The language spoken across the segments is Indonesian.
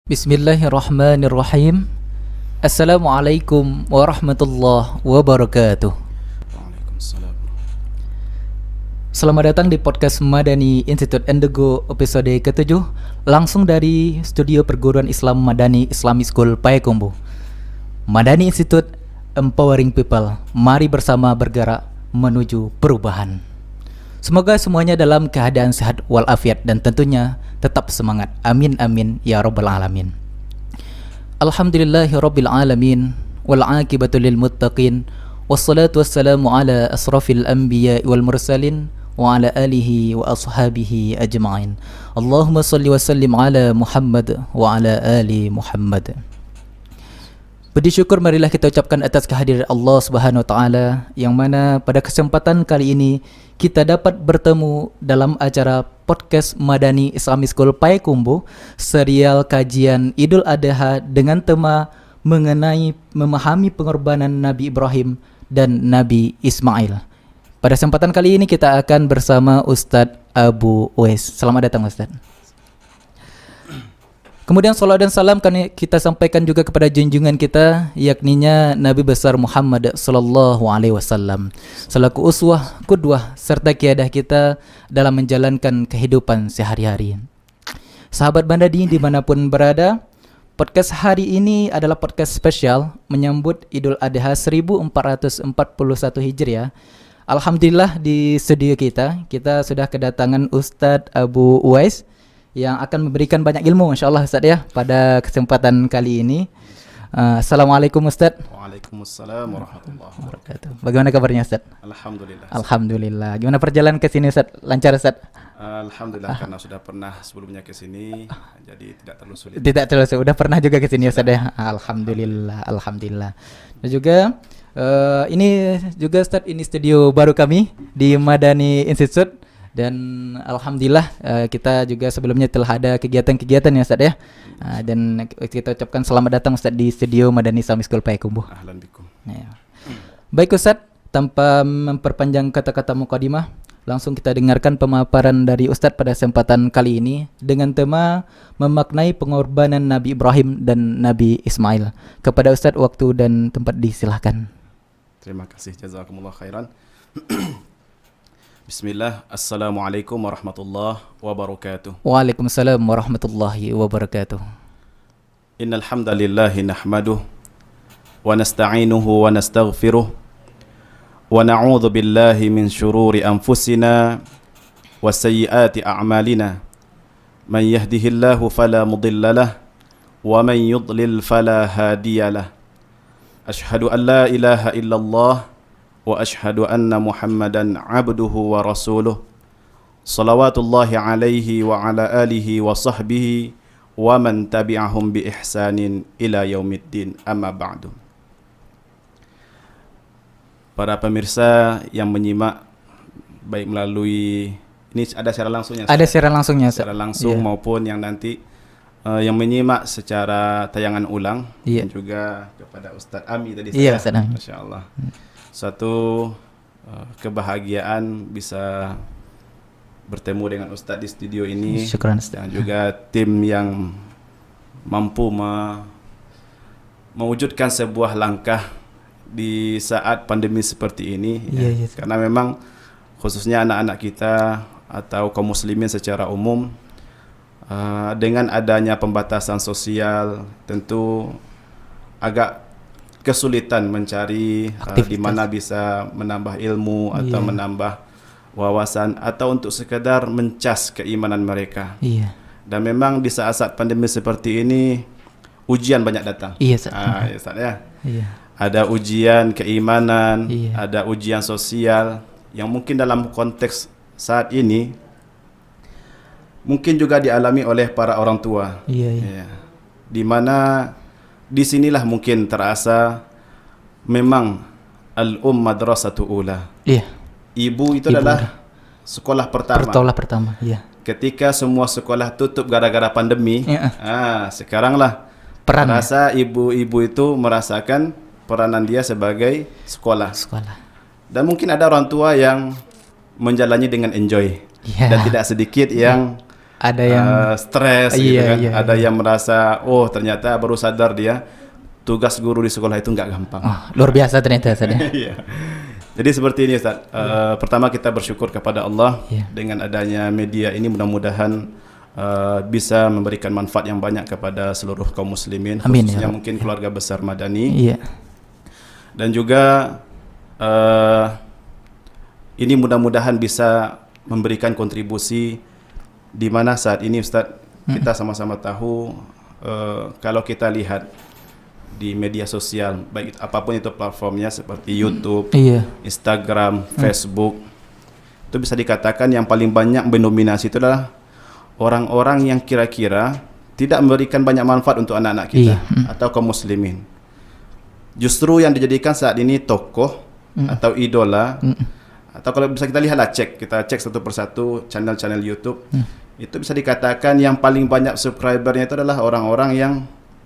Bismillahirrahmanirrahim. Assalamualaikum warahmatullahi wabarakatuh. Waalaikumsalam. Selamat datang di podcast Madani Institute Endago episode ke-7, langsung dari studio perguruan Islam Madani Islamic School Payakumbuh. Madani Institute, empowering people. Mari bersama bergerak menuju perubahan. Semoga semuanya dalam keadaan sehat walafiat dan tentunya tetap semangat. Amin amin ya rabbal alamin. Alhamdulillahi rabbil alamin wal aqibatu lil muttaqin wassalatu wassalamu ala asrafil anbiya wal mursalin wa ala alihi wa ashabihi ajma'in. Allahumma salli wa sallim ala Muhammad wa ala ali Muhammad. Puji syukur marilah kita ucapkan atas kehadiran Allah Subhanahu wa taala yang mana pada kesempatan kali ini kita dapat bertemu dalam acara podcast Madani Islamic School Payakumbuh, serial kajian Idul Adha dengan tema mengenai memahami pengorbanan Nabi Ibrahim dan Nabi Ismail. Pada kesempatan kali ini kita akan bersama Ustadz Abu Uwais. Selamat datang Ustadz. Kemudian salam dan salam kita sampaikan juga kepada junjungan kita, yakninya Nabi besar Muhammad sallallahu alaihi wasallam, selaku uswah, qudwah serta qiyadah kita dalam menjalankan kehidupan sehari-hari. Sahabat Bandadi dimanapun berada, podcast hari ini adalah podcast spesial menyambut Idul Adha 1441 Hijriah. Alhamdulillah di studio kita sudah kedatangan Ustadz Abu Uwais yang akan memberikan banyak ilmu, insyaAllah Ustaz ya, pada kesempatan kali ini. Assalamualaikum Ustaz. Waalaikumsalam warahmatullahi wabarakatuh. Bagaimana kabarnya Ustaz? Alhamdulillah. Alhamdulillah. Gimana perjalanan ke sini Ustaz? Lancar Ustaz? Alhamdulillah, karena sudah pernah sebelumnya ke sini, jadi tidak terlalu sulit. Tidak terlalu sulit. Udah pernah juga ke sini Ustaz ya? Alhamdulillah, alhamdulillah. Dan juga ini juga Ustaz, ini studio baru kami di Madani Institute. Dan alhamdulillah kita juga sebelumnya telah ada kegiatan-kegiatan ya Ustaz ya. Dan kita ucapkan selamat datang Ustaz di studio Madani Islamic School Payakumbuh. Ahlan bikum. Ya. Baik Ustaz, tanpa memperpanjang kata-kata mukadimah, langsung kita dengarkan pemaparan dari Ustaz pada kesempatan kali ini dengan tema memaknai pengorbanan Nabi Ibrahim dan Nabi Ismail. Kepada Ustaz, waktu dan tempat disilahkan. Terima kasih, jazakumullah khairan. Bismillah, assalamualaikum warahmatullahi wabarakatuh. Waalaikumsalam warahmatullahi wabarakatuh. Innal hamdalillahi nahmaduh wa nasta'inuhu wa nastaghfiruh wa na'udzu billahi min syururi anfusina wa sayyiati a'malina. Man yahdihillahu fala mudhillalah wa man yudlil fala hadiyalah. Ashhadu an la ilaha illallah wa ashhadu anna Muhammadan abduhu wa rasuluh. Salawatullahi alaihi wa ala alihi wa sahbihi wa man tabi'ahum bi ihsanin ila yaumiddin, amma ba'du. Para pemirsa yang menyimak baik melalui ini ada secara langsungnya, ada secara langsungnya secara langsung yeah, maupun yang nanti yang menyimak secara tayangan ulang, yeah, dan juga kepada Ustadz Ami tadi, yeah, saya, Masya Allah. Satu kebahagiaan bisa bertemu dengan Ustadz di studio ini. Syukran Ustadz. Dan juga tim yang mampu mewujudkan sebuah langkah di saat pandemi seperti ini, yeah, yeah, karena memang khususnya anak-anak kita atau kaum muslimin secara umum, dengan adanya pembatasan sosial tentu agak kesulitan mencari di mana bisa menambah ilmu atau yeah, menambah wawasan atau untuk sekedar mencas keimanan mereka. yeah. Dan memang di saat-saat pandemi seperti ini ujian banyak datang. Iya, Ustaz. Ya, Ustaz, ya. Iya. Ada ujian keimanan, iya, ada ujian sosial yang mungkin dalam konteks saat ini mungkin juga dialami oleh para orang tua. Iya, iya. Ya. Di mana disinilah mungkin terasa memang al-um madrasatu ula. Iya. Ibu itu adalah sekolah pertama. Sekolah pertama, iya. Ketika semua sekolah tutup gara-gara pandemi, iya, sekaranglah peran merasa ibu-ibu itu merasakan peranan dia sebagai sekolah. Sekolah. Dan mungkin ada orang tua yang menjalani dengan enjoy. Iya. Dan tidak sedikit yang Ada yang stres gitu Iya, kan. iya, Ada yang merasa ternyata baru sadar dia tugas guru di sekolah itu nggak gampang. luar biasa ternyata Ustaz ya. Iya. Jadi seperti ini Ustaz. Pertama kita bersyukur kepada Allah Iya. dengan adanya media ini, mudah-mudahan bisa memberikan manfaat yang banyak kepada seluruh kaum muslimin, Amin, khususnya ya Rabb. mungkin keluarga besar Madani. Iya. Dan juga ini mudah-mudahan bisa memberikan kontribusi di mana saat ini Ustaz kita sama-sama tahu kalau kita lihat di media sosial, baik apapun itu platformnya seperti YouTube, Iya. Instagram, Facebook, itu bisa dikatakan yang paling banyak mendominasi itu adalah orang-orang yang kira-kira tidak memberikan banyak manfaat untuk anak-anak kita atau kaum muslimin. Justru yang dijadikan saat ini tokoh atau idola, atau kalau bisa kita lihatlah kita cek satu persatu channel-channel YouTube, itu bisa dikatakan yang paling banyak subscribernya itu adalah orang-orang yang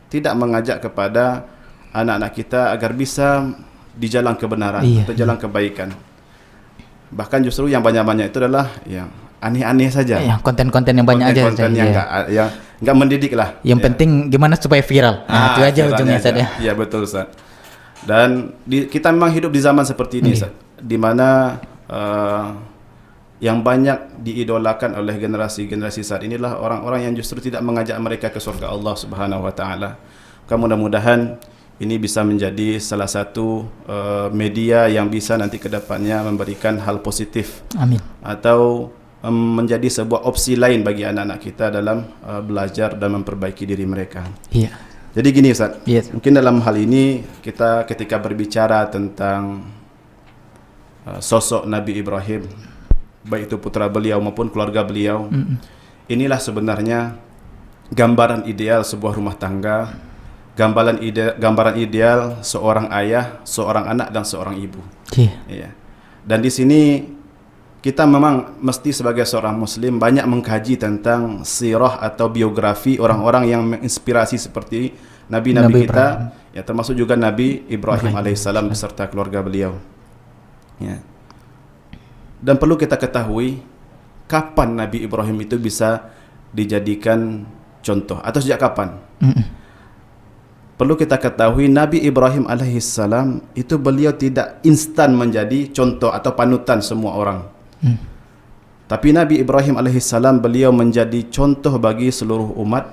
tidak mengajak kepada anak-anak kita agar bisa di jalan kebenaran atau jalan kebaikan. Bahkan justru yang banyak-banyak itu adalah yang aneh-aneh saja. Ya, konten-konten yang banyak aja. Konten yang enggak mendidik lah. Yang penting gimana supaya viral. Itu aja ujungnya Ustaz ya. Iya betul Ustaz. Dan kita memang hidup di zaman seperti ini Ustaz, di mana yang banyak diidolakan oleh generasi-generasi saat inilah orang-orang yang justru tidak mengajak mereka ke surga Allah Subhanahu wa taala. Mudah-mudahan ini bisa menjadi salah satu media yang bisa nanti ke depannya memberikan hal positif. Amin. Atau menjadi sebuah opsi lain bagi anak-anak kita dalam belajar dan memperbaiki diri mereka. Iya. Jadi gini Ustaz, Yes. mungkin dalam hal ini kita ketika berbicara tentang sosok Nabi Ibrahim, baik itu putra beliau maupun keluarga beliau, inilah sebenarnya gambaran ideal sebuah rumah tangga, gambaran ideal seorang ayah, seorang anak dan seorang ibu. Iya. Dan di sini kita memang mesti sebagai seorang muslim banyak mengkaji tentang sirah atau biografi orang-orang yang menginspirasi seperti nabi-nabi kita, ya termasuk juga Nabi Ibrahim alaihissalam beserta keluarga beliau. Ya. Dan perlu kita ketahui kapan Nabi Ibrahim itu bisa dijadikan contoh atau sejak kapan? Perlu kita ketahui Nabi Ibrahim alaihissalam itu beliau tidak instan menjadi contoh atau panutan semua orang. Tapi Nabi Ibrahim alaihissalam beliau menjadi contoh bagi seluruh umat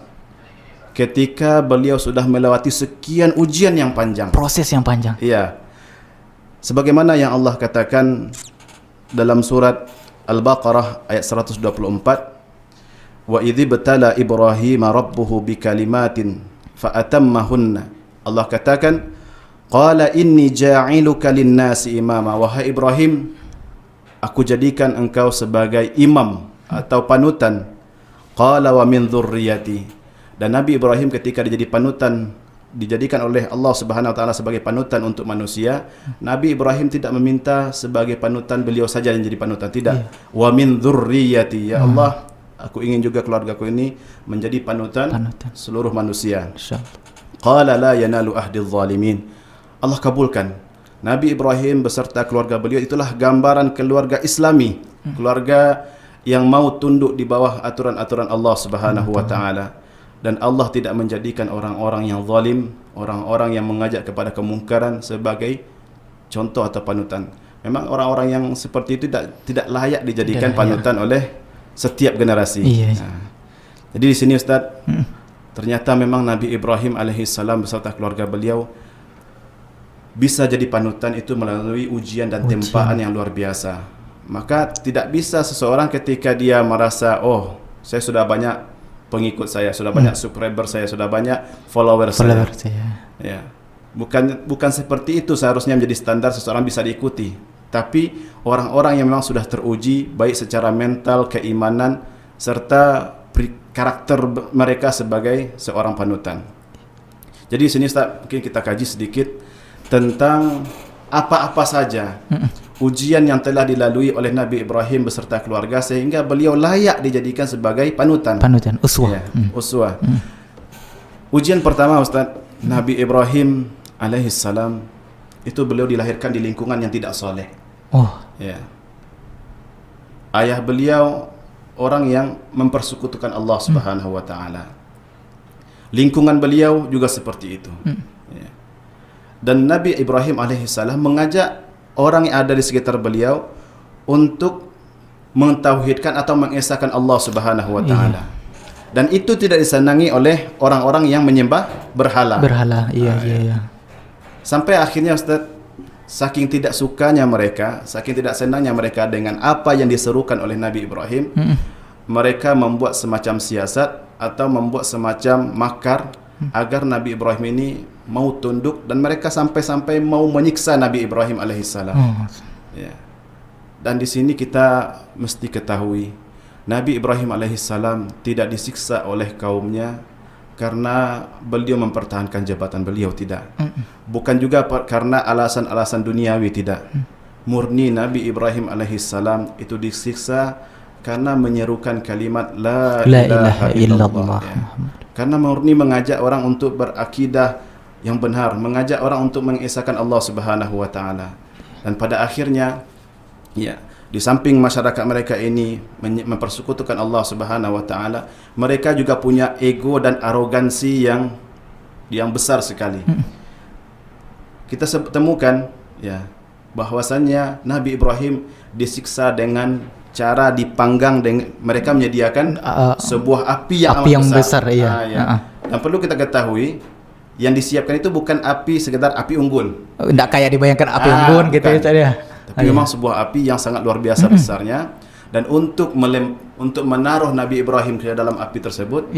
ketika beliau sudah melewati sekian ujian yang panjang. Proses yang panjang. Iya. Sebagaimana yang Allah katakan dalam surat Al-Baqarah ayat 124, wa idzi batala Ibrahim rabbuhu bikalimatin fa atammahunna. Allah katakan, qala inni ja'iluka lin-nasi imama. Wahai Ibrahim, aku jadikan engkau sebagai imam atau panutan. Qala wa min dzurriyyati. Dan Nabi Ibrahim ketika dijadikan oleh Allah Subhanahu wa taala sebagai panutan untuk manusia, Nabi Ibrahim tidak meminta sebagai panutan beliau saja yang jadi panutan, tidak. Wa min dzurriyyati, ya Allah, aku ingin juga keluargaku ini menjadi panutan seluruh manusia. Qala la yanalu ahdil zalimin. Allah kabulkan. Nabi Ibrahim beserta keluarga beliau itulah gambaran keluarga Islami, keluarga yang mau tunduk di bawah aturan-aturan Allah Subhanahu wa taala. Dan Allah tidak menjadikan orang-orang yang zalim, orang-orang yang mengajak kepada kemungkaran sebagai contoh atau panutan. Memang orang-orang yang seperti itu tidak layak dijadikan panutan oleh setiap generasi. Jadi di sini Ustaz, ternyata memang Nabi Ibrahim alaihissalam beserta keluarga beliau bisa jadi panutan itu melalui ujian dan tempaan yang luar biasa. Maka tidak bisa seseorang ketika dia merasa, oh saya sudah banyak pengikut saya, sudah banyak subscriber saya, sudah banyak follower saya. Ya. Bukan seperti itu seharusnya menjadi standar seseorang bisa diikuti. Tapi orang-orang yang memang sudah teruji baik secara mental, keimanan serta karakter mereka sebagai seorang panutan. Jadi di sini Ustaz, mungkin kita kaji sedikit tentang apa-apa saja ujian yang telah dilalui oleh Nabi Ibrahim beserta keluarga sehingga beliau layak dijadikan sebagai panutan, uswah. Uswah. Ujian pertama Ustaz, Nabi Ibrahim alaihissalam itu beliau dilahirkan di lingkungan yang tidak soleh. ayah beliau orang yang mempersekutukan Allah Subhanahu wa taala. Lingkungan beliau juga seperti itu. Ya. Dan Nabi Ibrahim alaihissalam mengajak orang yang ada di sekitar beliau untuk mentauhidkan atau mengesahkan Allah Subhanahu wa taala. Dan itu tidak disenangi oleh orang-orang yang menyembah berhala. Berhala, iya. Sampai akhirnya Ustaz, saking tidak sukanya mereka, saking tidak senangnya mereka dengan apa yang diserukan oleh Nabi Ibrahim, mereka membuat semacam siasat atau membuat semacam makar agar Nabi Ibrahim ini mau tunduk, dan mereka sampai-sampai mau menyiksa Nabi Ibrahim alaihissalam. Ya. Dan di sini kita mesti ketahui, Nabi Ibrahim alaihissalam tidak disiksa oleh kaumnya karena beliau mempertahankan jabatan beliau, tidak. Bukan juga karena alasan-alasan duniawi, tidak. Murni Nabi Ibrahim alaihissalam itu disiksa karena menyerukan kalimat La ilaha illallah. Ya. Karena murni mengajak orang untuk berakidah yang benar, mengajak orang untuk mengesahkan Allah Subhanahu wa taala. Dan pada akhirnya, ya, di samping masyarakat mereka ini mempersekutukan Allah Subhanahu wa taala, mereka juga punya ego dan arogansi yang besar sekali. Kita temukan, ya, bahwasannya Nabi Ibrahim disiksa dengan cara dipanggang, dengan mereka menyediakan sebuah api yang besar. Iya. Dan perlu kita ketahui, yang disiapkan itu bukan api sekedar api unggun. Tidak kayak dibayangkan api unggun gitu ya. Tapi memang sebuah api yang sangat luar biasa besarnya. Dan untuk menaruh Nabi Ibrahim ke dalam api tersebut,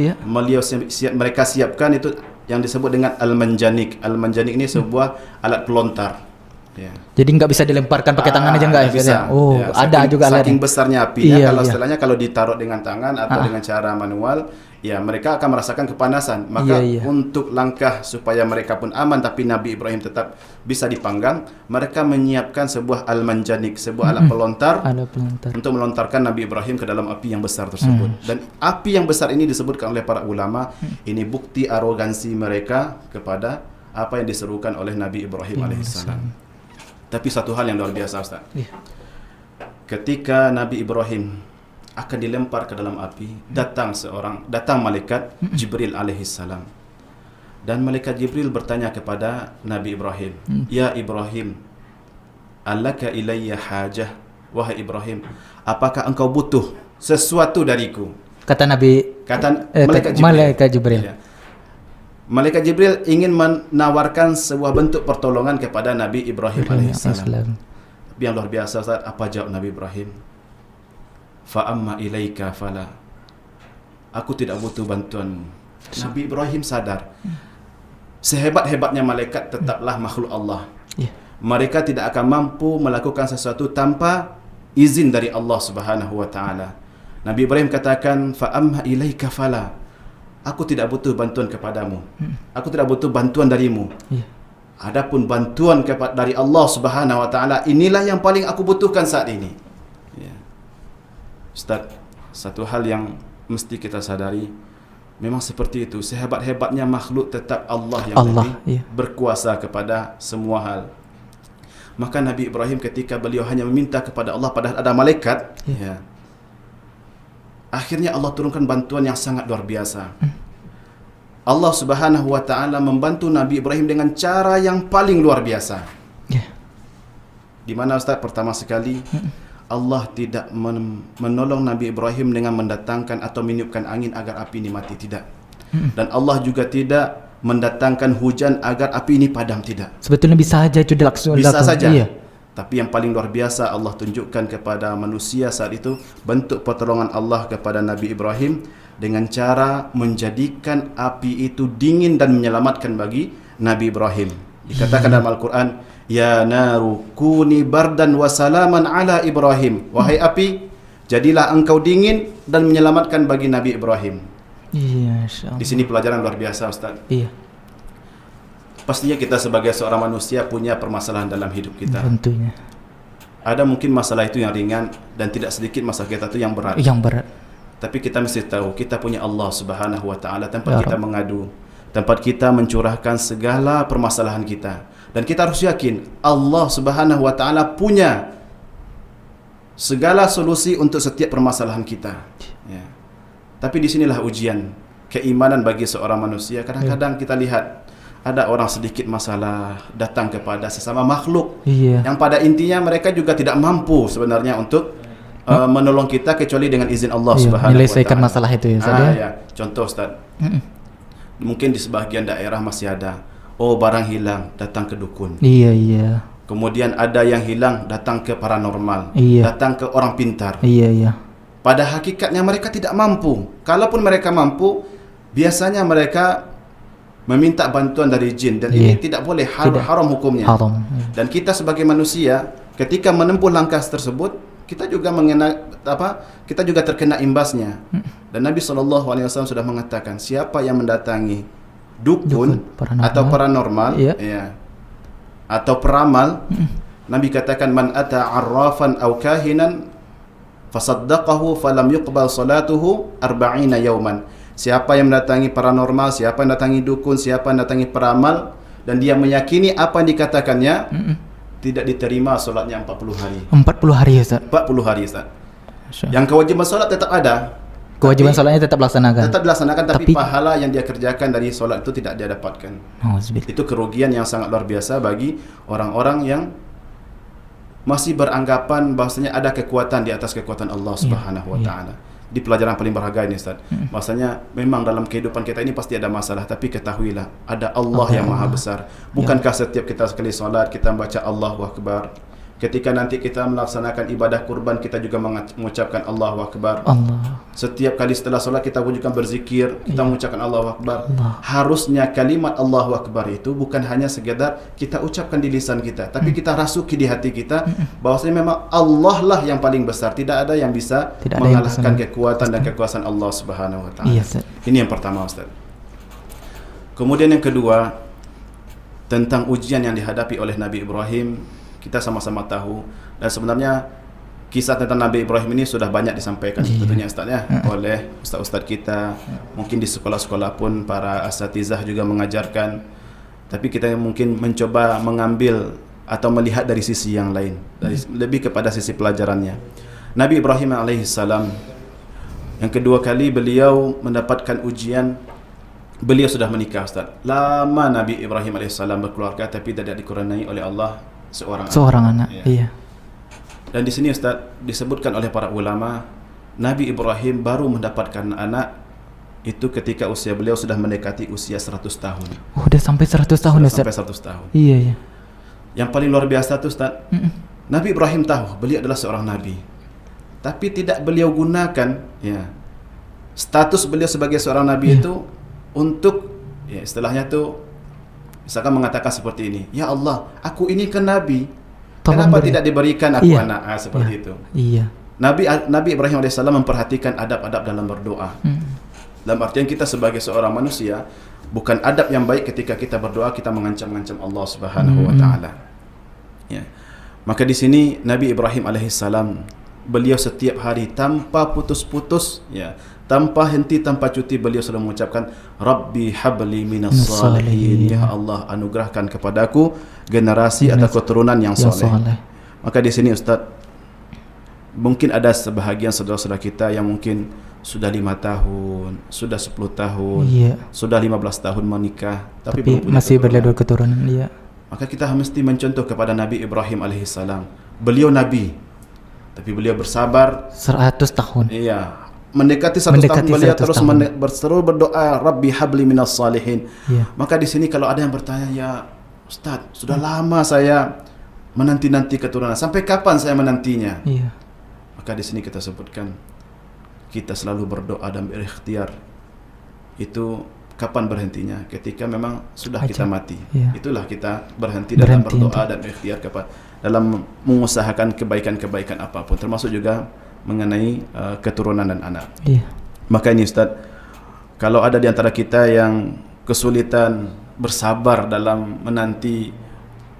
mereka siapkan itu yang disebut dengan al-manjanik. Al-manjanik ini sebuah alat pelontar. Ya. Jadi nggak bisa dilemparkan pakai tangan aja nggak bisa. Oh, ya, ada juga alatnya. Saking besarnya apinya, istilahnya kalau ditaruh dengan tangan atau dengan cara manual, ya mereka akan merasakan kepanasan. Maka untuk langkah supaya mereka pun aman tapi Nabi Ibrahim tetap bisa dipanggang, mereka menyiapkan sebuah al-manjanik, sebuah alat pelontar untuk melontarkan Nabi Ibrahim ke dalam api yang besar tersebut. Dan api yang besar ini disebutkan oleh para ulama, ini bukti arogansi mereka kepada apa yang diserukan oleh Nabi Ibrahim alaihissalam. Tapi satu hal yang luar biasa, Ustaz. Ketika Nabi Ibrahim akan dilempar ke dalam api, datang malaikat Jibril alaihissalam. Dan malaikat Jibril bertanya kepada Nabi Ibrahim, "Ya Ibrahim, alaka ilayya hajah?" Wahai Ibrahim, apakah engkau butuh sesuatu dariku? Kata malaikat Jibril. Ya. Malaikat Jibril ingin menawarkan sebuah bentuk pertolongan kepada Nabi Ibrahim alaihissalam. Tapi yang luar biasa, Ustaz, apa jawab Nabi Ibrahim? Fa amma ilaika fala. Aku tidak butuh bantuanmu. Nabi Ibrahim sadar, sehebat-hebatnya malaikat tetaplah makhluk Allah. Mereka tidak akan mampu melakukan sesuatu tanpa izin dari Allah Subhanahu wa taala. Nabi Ibrahim katakan, fa amma ilaika fala. Aku tidak butuh bantuan kepadamu. Aku tidak butuh bantuan darimu. Adapun bantuan dari Allah Subhanahu wa taala, inilah yang paling aku butuhkan saat ini. Ya. Ustaz, satu hal yang mesti kita sadari, memang seperti itu. Sehebat-hebatnya makhluk, tetap Allah yang lebih berkuasa kepada semua hal. Maka Nabi Ibrahim ketika beliau hanya meminta kepada Allah padahal ada malaikat, akhirnya Allah turunkan bantuan yang sangat luar biasa. Allah Subhanahu wa taala membantu Nabi Ibrahim dengan cara yang paling luar biasa. Di mana, Ustaz, pertama sekali Allah tidak menolong Nabi Ibrahim dengan mendatangkan atau meniupkan angin agar api ini mati, tidak. Dan Allah juga tidak mendatangkan hujan agar api ini padam, tidak. Sebetulnya bisa saja itu langsung. Bisa saja. Tapi yang paling luar biasa Allah tunjukkan kepada manusia saat itu bentuk pertolongan Allah kepada Nabi Ibrahim dengan cara menjadikan api itu dingin dan menyelamatkan bagi Nabi Ibrahim. Dikatakan dalam Al-Quran, "Ya naru kuni bardan wa salaman ala Ibrahim." Wahai api, jadilah engkau dingin dan menyelamatkan bagi Nabi Ibrahim. Di sini pelajaran luar biasa, Ustaz. Pastinya kita sebagai seorang manusia punya permasalahan dalam hidup kita. Tentunya. Ada mungkin masalah itu yang ringan dan tidak sedikit masalah kita itu yang berat. Tapi kita mesti tahu kita punya Allah Subhanahu wa taala tempat kita mengadu, tempat kita mencurahkan segala permasalahan kita. Dan kita harus yakin Allah Subhanahu wa taala punya segala solusi untuk setiap permasalahan kita. Ya. Tapi di sinilah ujian keimanan bagi seorang manusia. Kadang-kadang kita lihat ada orang sedikit masalah datang kepada sesama makhluk yang pada intinya mereka juga tidak mampu sebenarnya untuk menolong kita kecuali dengan izin Allah Subhanahu wa taala. Menyelesaikan masalah itu ya Ustaz. Ya. Contoh Ustaz. Mungkin di sebahagian daerah masih ada barang hilang datang ke dukun. Iya. Kemudian ada yang hilang datang ke paranormal, datang ke orang pintar. Iya. Pada hakikatnya mereka tidak mampu. Kalaupun mereka mampu, biasanya mereka meminta bantuan dari jin dan ini tidak boleh, haram hukumnya. Dan kita sebagai manusia ketika menempuh langkah tersebut, kita juga kita juga terkena imbasnya. Dan Nabi SAW sudah mengatakan, siapa yang mendatangi dukun atau paranormal atau peramal, Nabi katakan, man ata arrafan aw kahinan fasaddaqahu falam yuqbal salatuhu 40 yawman. Siapa yang mendatangi paranormal, siapa yang mendatangi dukun, siapa yang mendatangi peramal dan dia meyakini apa yang dikatakannya, tidak diterima solatnya 40 hari. 40 hari ya Ustaz? 40 hari Ustaz. Yang kewajiban solat tetap ada. Kewajiban solatnya tetap dilaksanakan. Tetap dilaksanakan, tapi pahala yang dia kerjakan dari solat itu tidak dia dapatkan. Itu kerugian yang sangat luar biasa bagi orang-orang yang masih beranggapan bahwasanya ada kekuatan di atas kekuatan Allah Subhanahu wa taala. Di pelajaran paling berharga ini Ustaz. Maksudnya memang dalam kehidupan kita ini pasti ada masalah, tapi ketahuilah ada Allah yang maha besar. Bukankah setiap kita sekali solat kita membaca Allahu Akbar? Ketika nanti kita melaksanakan ibadah kurban kita juga mengucapkan Allahu Akbar. Setiap kali setelah solat kita wujudkan berzikir, kita mengucapkan Allahu Akbar. Harusnya kalimat Allahu Akbar itu bukan hanya sekedar kita ucapkan di lisan kita, tapi kita rasuki di hati kita bahwasanya memang Allah lah yang paling besar. Tidak ada yang bisa mengalahkan kekuatan dan kekuasaan Allah Subhanahu wa taala. Ini yang pertama Ustaz. Kemudian yang kedua, tentang ujian yang dihadapi oleh Nabi Ibrahim, kita sama-sama tahu, dan sebenarnya kisah tentang Nabi Ibrahim ini sudah banyak disampaikan tentunya Ustaz ya, oleh ustaz-ustaz kita, mungkin di sekolah-sekolah pun para asatizah juga mengajarkan, tapi kita mungkin mencoba mengambil atau melihat dari sisi yang lain, dari lebih kepada sisi pelajarannya. Nabi Ibrahim alaihissalam yang kedua kali beliau mendapatkan ujian, beliau sudah menikah Ustaz. Lama Nabi Ibrahim alaihissalam berkeluarga tapi tidak dikurniai oleh Allah seorang anak. Iya. Dan di sini Ustaz disebutkan oleh para ulama, Nabi Ibrahim baru mendapatkan anak itu ketika usia beliau sudah mendekati usia 100 tahun. Udah sampai 100 tahun Ustaz. Sampai 100 tahun. Iya. Yang paling luar biasa itu Ustaz, Nabi Ibrahim tahu beliau adalah seorang nabi. Tapi tidak beliau gunakan status beliau sebagai seorang nabi itu untuk istilahnya itu misalkan mengatakan seperti ini, ya Allah, aku ini kan nabi, kenapa tidak diberikan aku anak? Seperti itu. Iya. Nabi Ibrahim AS memperhatikan adab-adab dalam berdoa. Dalam artian kita sebagai seorang manusia, bukan adab yang baik ketika kita berdoa kita mengancam-ngancam Allah Subhanahu wa taala. Ya. Maka di sini Nabi Ibrahim alaihissalam beliau setiap hari tanpa putus-putus tanpa henti, tanpa cuti beliau selalu mengucapkan Rabbi habli minas salihin, ya Allah anugerahkan kepadaku generasi atau keturunan yang soleh. Maka di sini Ustaz, mungkin ada sebahagian saudara-saudara kita yang mungkin sudah 5 tahun, sudah 10 tahun, sudah 15 tahun menikah, tapi belum masih berlihat keturunan. Maka kita mesti mencontoh kepada Nabi Ibrahim alaihissalam. Beliau nabi, tapi beliau bersabar 100 tahun. Mendekati 100 tahun beliau terus berdoa Rabbi habli minas salihin. Maka di sini kalau ada yang bertanya, ya Ustaz, sudah lama saya menanti-nanti keturunan, sampai kapan saya menantinya? Maka di sini kita sebutkan, kita selalu berdoa dan berikhtiar. Itu kapan berhentinya? Ketika memang sudah kita mati. Itulah kita berhenti dalam berdoa dan berikhtiar dalam mengusahakan kebaikan-kebaikan apapun, termasuk juga mengenai keturunan dan anak. Maka ini Ustaz, kalau ada di antara kita yang kesulitan bersabar dalam menanti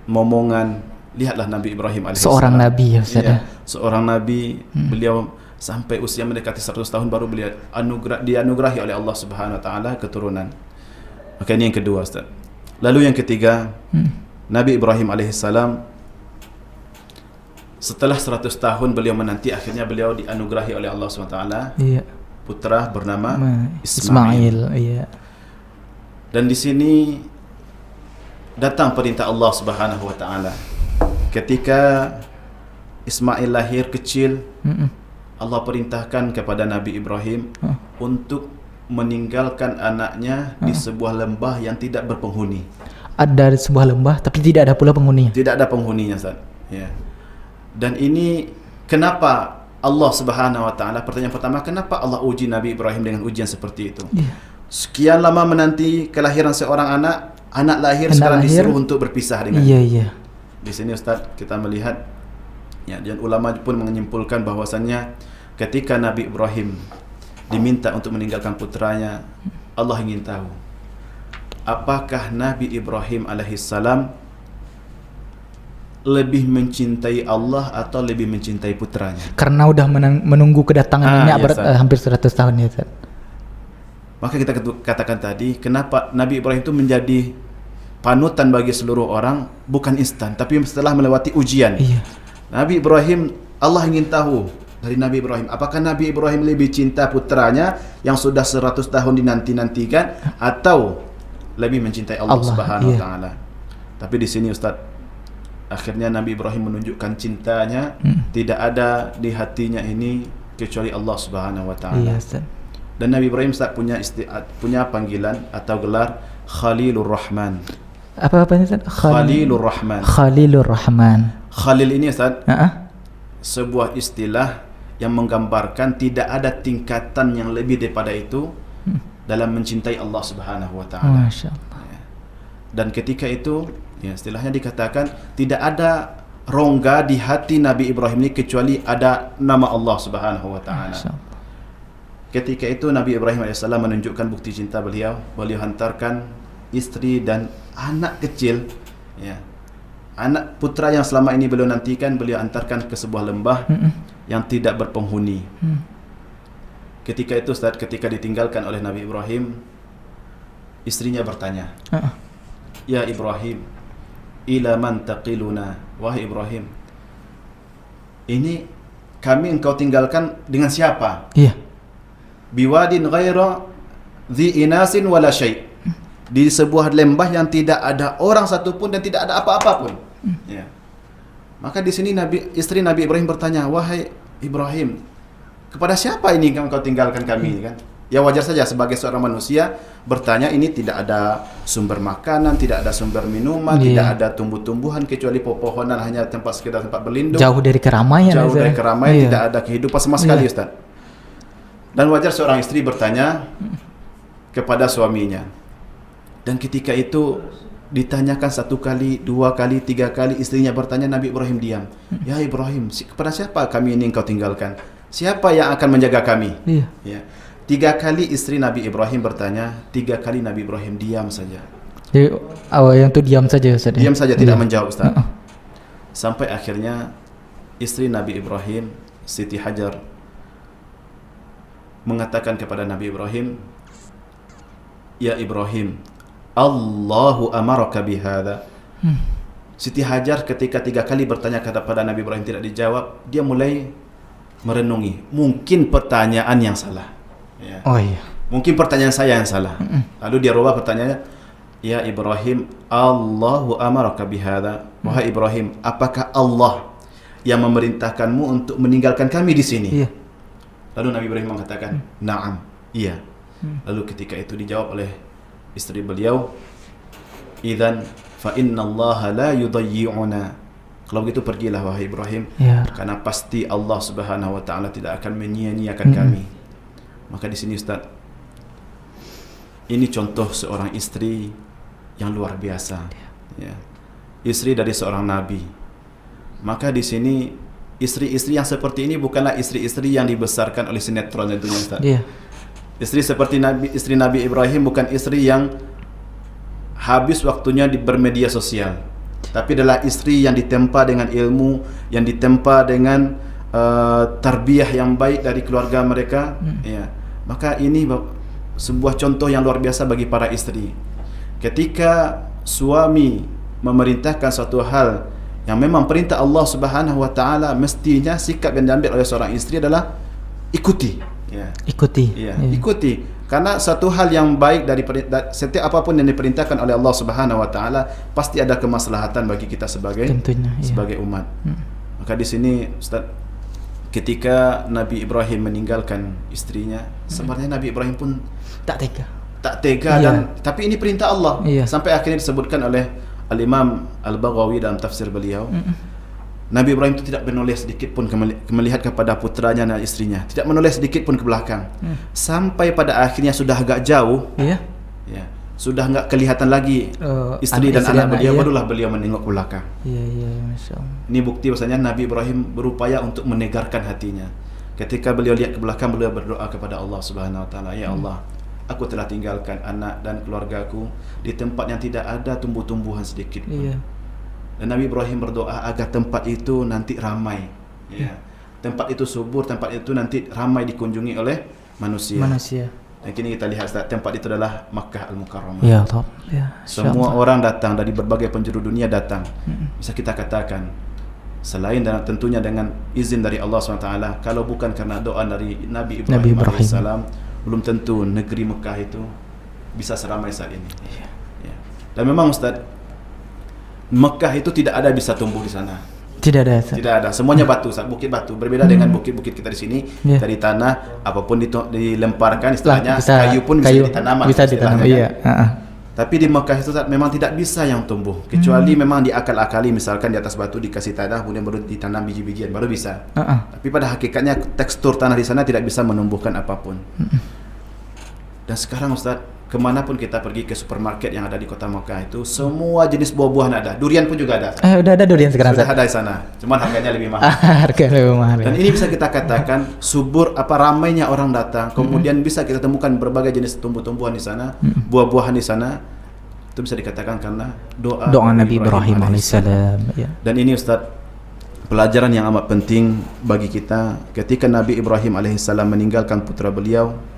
momongan, lihatlah Nabi Ibrahim alaihissalam. Seorang nabi ya Ustaz. Seorang nabi, beliau sampai usia mendekati 100 tahun baru beliau dianugerahi oleh Allah Subhanahu wa taala keturunan. Maka ini yang kedua Ustaz. Lalu yang ketiga, Nabi Ibrahim alaihissalam Setelah 100 tahun beliau menanti, akhirnya beliau dianugerahi oleh Allah SWT Iya. putra bernama Ismail. Iya. Dan di sini datang perintah Allah Subhanahu wa taala. Ketika Ismail lahir kecil, Allah perintahkan kepada Nabi Ibrahim untuk meninggalkan anaknya di sebuah lembah yang tidak berpenghuni. Ada sebuah lembah tapi tidak ada pula penghuninya. Tidak ada penghuninya, Ustaz. Ya. Dan ini kenapa Allah Subhanahu wa taala, pertanyaan pertama, kenapa Allah uji Nabi Ibrahim dengan ujian seperti itu? Iya. Sekian lama menanti kelahiran seorang anak lahir, sekarang disuruh untuk berpisah dengan. Iya. Di sini Ustaz kita melihat ya, dan ulama pun menyimpulkan bahwasannya ketika Nabi Ibrahim diminta untuk meninggalkan putranya, Allah ingin tahu apakah Nabi Ibrahim alaihissalam lebih mencintai Allah atau lebih mencintai putranya. Karena udah menunggu kedatangan nenek hampir 100 tahun ya, Ustaz. Maka kita katakan tadi, kenapa Nabi Ibrahim itu menjadi panutan bagi seluruh orang, bukan instan, tapi setelah melewati ujian. Iya. Nabi Ibrahim, Allah ingin tahu dari Nabi Ibrahim, apakah Nabi Ibrahim lebih cinta putranya yang sudah 100 tahun dinanti-nantikan atau lebih mencintai Allah Subhanahu wa taala. Tapi di sini Ustaz, akhirnya Nabi Ibrahim menunjukkan cintanya tidak ada di hatinya ini kecuali Allah Subhanahu wa taala. Iya, Ustaz. Dan Nabi Ibrahim Ustaz punya panggilan atau gelar Khalilur Rahman. Apa ini, Ustaz? Khalilur Rahman. Khalilur Rahman. Khalil ini Ustaz, sebuah istilah yang menggambarkan tidak ada tingkatan yang lebih daripada itu dalam mencintai Allah Subhanahu wa taala. Masya Allah. Dan ketika itu, ya, istilahnya dikatakan tidak ada rongga di hati Nabi Ibrahim ini kecuali ada nama Allah Subhanahu wa taala. Ketika itu Nabi Ibrahim AS menunjukkan bukti cinta beliau hantarkan istri dan anak kecil, ya, anak putra yang selama ini beliau nantikan, beliau antarkan ke sebuah lembah yang tidak berpenghuni. Ketika itu Ustaz, ketika ditinggalkan oleh Nabi Ibrahim, istrinya bertanya, "Ya Ibrahim, ila man taqiluna?" Wahai Ibrahim, ini kami engkau tinggalkan dengan siapa? Iya. Biwadin ghaira dhi inasin wala syai'. Di sebuah lembah yang tidak ada orang satupun dan tidak ada apa-apa pun. Ya. Maka di sini istri Nabi Ibrahim bertanya, "Wahai Ibrahim, kepada siapa ini engkau tinggalkan kami?" Kan? Ya wajar saja sebagai seorang manusia bertanya, ini tidak ada sumber makanan, tidak ada sumber minuman, tidak ada tumbuh-tumbuhan kecuali pepohonan, hanya sekedar tempat berlindung. Jauh dari keramaian. Tidak ada kehidupan sama sekali, Ustaz. Dan wajar seorang istri bertanya kepada suaminya. Dan ketika itu ditanyakan 1 kali, 2 kali, 3 kali, istrinya bertanya, Nabi Ibrahim diam. "Ya Ibrahim, kepada siapa kami ini engkau tinggalkan? Siapa yang akan menjaga kami?" Iya. Ya. 3 kali istri Nabi Ibrahim bertanya, 3 kali Nabi Ibrahim diam saja. Jadi yang itu diam saja, Ustaz. Diam saja, tidak menjawab, Ustaz. Sampai akhirnya istri Nabi Ibrahim, Siti Hajar, mengatakan kepada Nabi Ibrahim, "Ya Ibrahim, Allahu amaraka bihadza." Siti Hajar ketika 3 kali bertanya kepada Nabi Ibrahim tidak dijawab, dia mulai merenungi, mungkin pertanyaan yang salah. Ya. Oh iya. Mungkin pertanyaan saya yang salah. Lalu dia rubah pertanyaannya, "Ya Ibrahim, Allahu amaraka bihadza." Wahai Ibrahim, apakah Allah yang memerintahkanmu untuk meninggalkan kami di sini? Iya. Lalu Nabi Ibrahim mengatakan, "Na'am, iya." Lalu ketika itu dijawab oleh istri beliau, "Idzan fa innallaha la yudayyi'una." Kalau begitu pergilah wahai Ibrahim, karena pasti Allah Subhanahu wa taala tidak akan menyia-nyiakan kami. Maka di sini Ustaz, ini contoh seorang istri yang luar biasa. Ya. Istri dari seorang nabi. Maka di sini istri-istri yang seperti ini bukanlah istri-istri yang dibesarkan oleh sinetron tentunya, Ustaz. Istri seperti istri Nabi Ibrahim bukan istri yang habis waktunya bermedia sosial, tapi adalah istri yang ditempa dengan ilmu, yang ditempa dengan tarbiyah yang baik dari keluarga mereka. Ya. Maka ini sebuah contoh yang luar biasa bagi para istri. Ketika suami memerintahkan suatu hal yang memang perintah Allah Subhanahu wa taala, mestinya sikap yang diambil oleh seorang isteri adalah ikuti. Ya. Ikuti. Ya, ikuti. Karena satu hal yang baik dari setiap apapun yang diperintahkan oleh Allah Subhanahu wa taala pasti ada kemaslahatan bagi kita sebagai Tentunya, sebagai umat. Maka di sini Ustaz, ketika Nabi Ibrahim meninggalkan istrinya, sebenarnya Nabi Ibrahim pun Tak tega. dan tapi ini perintah Allah. Iya. Sampai akhirnya disebutkan oleh Al-Imam Al-Baghawi dalam tafsir beliau, Nabi Ibrahim itu tidak menoleh sedikit pun melihat kepada putranya dan istrinya, tidak menoleh sedikit pun ke belakang. Sampai pada akhirnya sudah agak jauh, Iya. ya, sudah enggak kelihatan lagi istri dan anak beliau, barulah beliau menengok ke belakang. Iya, Masya Allah. Ini bukti bahasanya Nabi Ibrahim berupaya untuk menegarkan hatinya. Ketika beliau lihat ke belakang, beliau berdoa kepada Allah Subhanahu wa taala, ya Allah, aku telah tinggalkan anak dan keluargaku di tempat yang tidak ada tumbuh-tumbuhan sedikit pun. Iya. Dan Nabi Ibrahim berdoa agar tempat itu nanti ramai, ya. Tempat itu subur, tempat itu nanti ramai dikunjungi oleh manusia. Dan kini kita lihat tempat itu adalah Makkah Al-Mukarramah. Ya, top. Ya. Semua orang datang dari berbagai penjuru dunia datang. Bisa kita katakan, selain dan tentunya dengan izin dari Allah SWT, kalau bukan karena doa dari Nabi Ibrahim AS, belum tentu negeri Mekah itu bisa seramai saat ini. Ya. Dan memang Ustaz, Mekah itu tidak ada bisa tumbuh di sana. Tidak ada. Tidak ada. Semuanya batu, bukit batu. Berbeda dengan bukit-bukit kita di sini, dari tanah apapun dilemparkan, istilahnya kayu pun bisa ditanam. Bisa ditanam. Iya. Tapi di Mekah itu memang tidak bisa yang tumbuh, kecuali memang diakal-akali, misalkan di atas batu dikasih tanah, kemudian baru ditanam biji-bijian, baru bisa. Tapi pada hakikatnya tekstur tanah di sana tidak bisa menumbuhkan apapun. Dan sekarang Ustaz, kemanapun kita pergi ke supermarket yang ada di kota Mekah itu, semua jenis buah-buahan ada. Durian pun juga ada. Udah ada durian sekarang. Sudah ada di sana. Cuman harganya lebih mahal. Harganya lebih mahal. Dan ini bisa kita katakan subur, ramainya orang datang. Kemudian bisa kita temukan berbagai jenis tumbuh-tumbuhan di sana, buah-buahan di sana. Itu bisa dikatakan karena doa Nabi Ibrahim alaihissalam. Ya. Dan ini Ustaz, pelajaran yang amat penting bagi kita ketika Nabi Ibrahim alaihissalam meninggalkan putra beliau.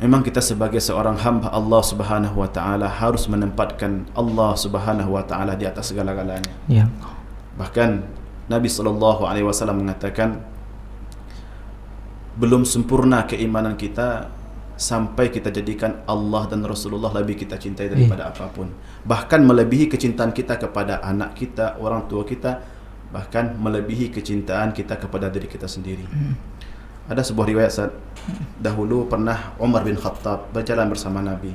Memang kita sebagai seorang hamba Allah Subhanahu wa taala harus menempatkan Allah Subhanahu wa taala di atas segala-galanya. Ya. Bahkan Nabi sallallahu alaihi wasallam mengatakan, belum sempurna keimanan kita sampai kita jadikan Allah dan Rasulullah lebih kita cintai daripada apapun. Bahkan melebihi kecintaan kita kepada anak kita, orang tua kita, bahkan melebihi kecintaan kita kepada diri kita sendiri. Ada sebuah riwayat saat dahulu pernah Umar bin Khattab berjalan bersama Nabi.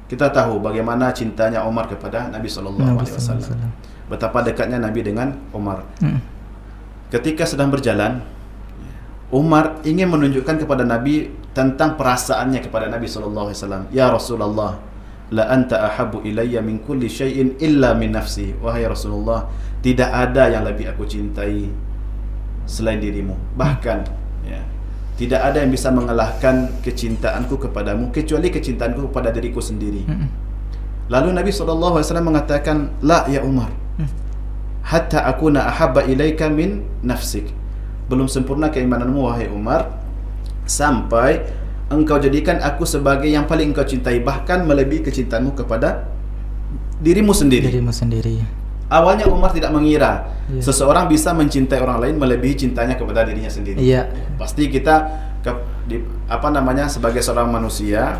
Kita tahu bagaimana cintanya Umar kepada Nabi sallallahu alaihi wasallam. Betapa dekatnya Nabi dengan Umar. Ketika sedang berjalan, Umar ingin menunjukkan kepada Nabi tentang perasaannya kepada Nabi sallallahu alaihi wasallam. Ya Rasulullah, la anta ahabbu ilayya min kulli syai'in illa min nafsi. Wahai Rasulullah, tidak ada yang lebih aku cintai selain dirimu. Bahkan tidak ada yang bisa mengalahkan kecintaanku kepadamu kecuali kecintaanku kepada diriku sendiri. Lalu Nabi SAW mengatakan, la ya Umar, hatta akuna ahabba ilaika min nafsik. Belum sempurna keimananmu wahai Umar, sampai engkau jadikan aku sebagai yang paling engkau cintai, bahkan melebihi kecintaanmu kepada dirimu sendiri. Awalnya Umar tidak mengira seseorang bisa mencintai orang lain melebihi cintanya kepada dirinya sendiri. Pasti kita sebagai seorang manusia,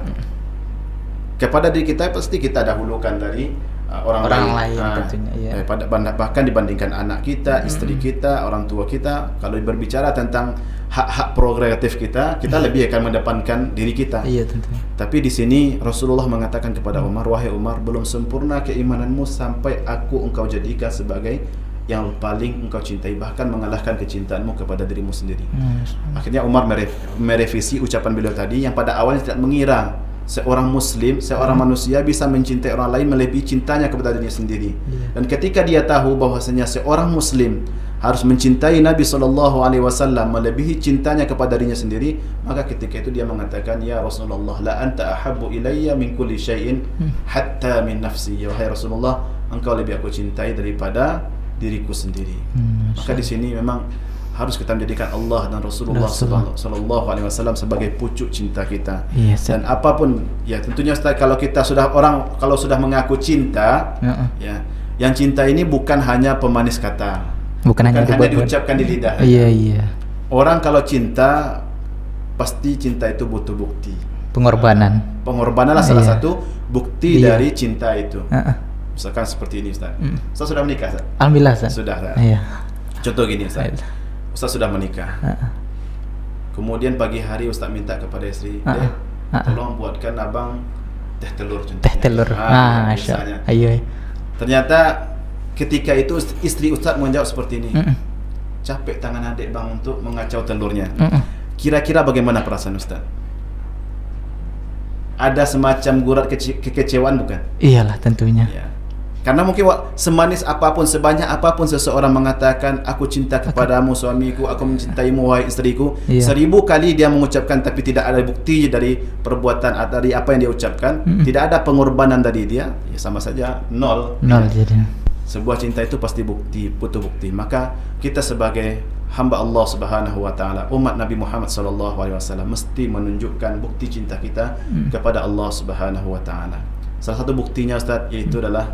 kepada diri kita pasti kita dahulukan dari orang lain. Tentunya, bahkan dibandingkan anak kita, istri kita, orang tua kita. Kalau berbicara tentang hak-hak prerogatif kita lebih akan mendepankan diri kita. Tentunya. Tapi di sini Rasulullah mengatakan kepada Umar, wahai Umar, belum sempurna keimananmu sampai engkau jadikan sebagai yang paling engkau cintai, bahkan mengalahkan kecintaanmu kepada dirimu sendiri. Akhirnya Umar merevisi ucapan beliau tadi yang pada awalnya tidak mengira seorang muslim, seorang manusia bisa mencintai orang lain melebihi cintanya kepada dirinya sendiri. Dan ketika dia tahu bahwasanya seorang muslim harus mencintai Nabi SAW melebihi cintanya kepada dirinya sendiri, maka ketika itu dia mengatakan, ya Rasulullah, la anta ahabbu ilayya min kulli syai'in hatta min nafsi. Ya wahai Rasulullah, engkau lebih aku cintai daripada diriku sendiri. Maka di sini memang harus kita menjadikan Allah dan Rasulullah SAW sebagai pucuk cinta kita. Dan apapun, ya tentunya Ustaz, kalau sudah mengaku cinta, ya Yang cinta ini bukan hanya pemanis kata, Bukan hanya diucapkan di lidah. Iya. Orang kalau cinta, pasti cinta itu butuh bukti. Pengorbanan. Pengorbanan salah Iya. satu bukti Iya. dari cinta itu. Heeh. Misalkan seperti ini, Ustaz. Ustaz sudah menikah, Ustaz? Alhamdulillah, Ustaz. Sudah, Ustaz. Iya. Contoh gini, Ustaz. Ustaz sudah menikah. Heeh. Kemudian pagi hari Ustaz minta kepada istri, Heeh. tolong buatkan abang teh telur contohnya. Teh telur. Masya misalnya. Allah. Iya. Ternyata ketika itu istri Ustaz menjawab seperti ini. Mm-mm. Capek tangan adik bang untuk mengacau telurnya. Mm-mm. Kira-kira bagaimana perasaan Ustaz? Ada semacam gurat kekecewaan bukan? Iyalah tentunya. Ya. Karena mungkin semanis apapun, sebanyak apapun seseorang mengatakan aku cinta kepadamu suamiku, aku mencintaimu wahai istriku, Iya. 1000 kali dia mengucapkan tapi tidak ada bukti dari perbuatan atau dari apa yang dia ucapkan, tidak ada pengorbanan dari dia, ya sama saja nol. Nol jadi. Sebuah cinta itu pasti bukti, butuh bukti. Maka kita sebagai hamba Allah Subhanahu wa taala, umat Nabi Muhammad sallallahu alaihi wasallam mesti menunjukkan bukti cinta kita kepada Allah Subhanahu wa taala. Salah satu buktinya Ustaz yaitu adalah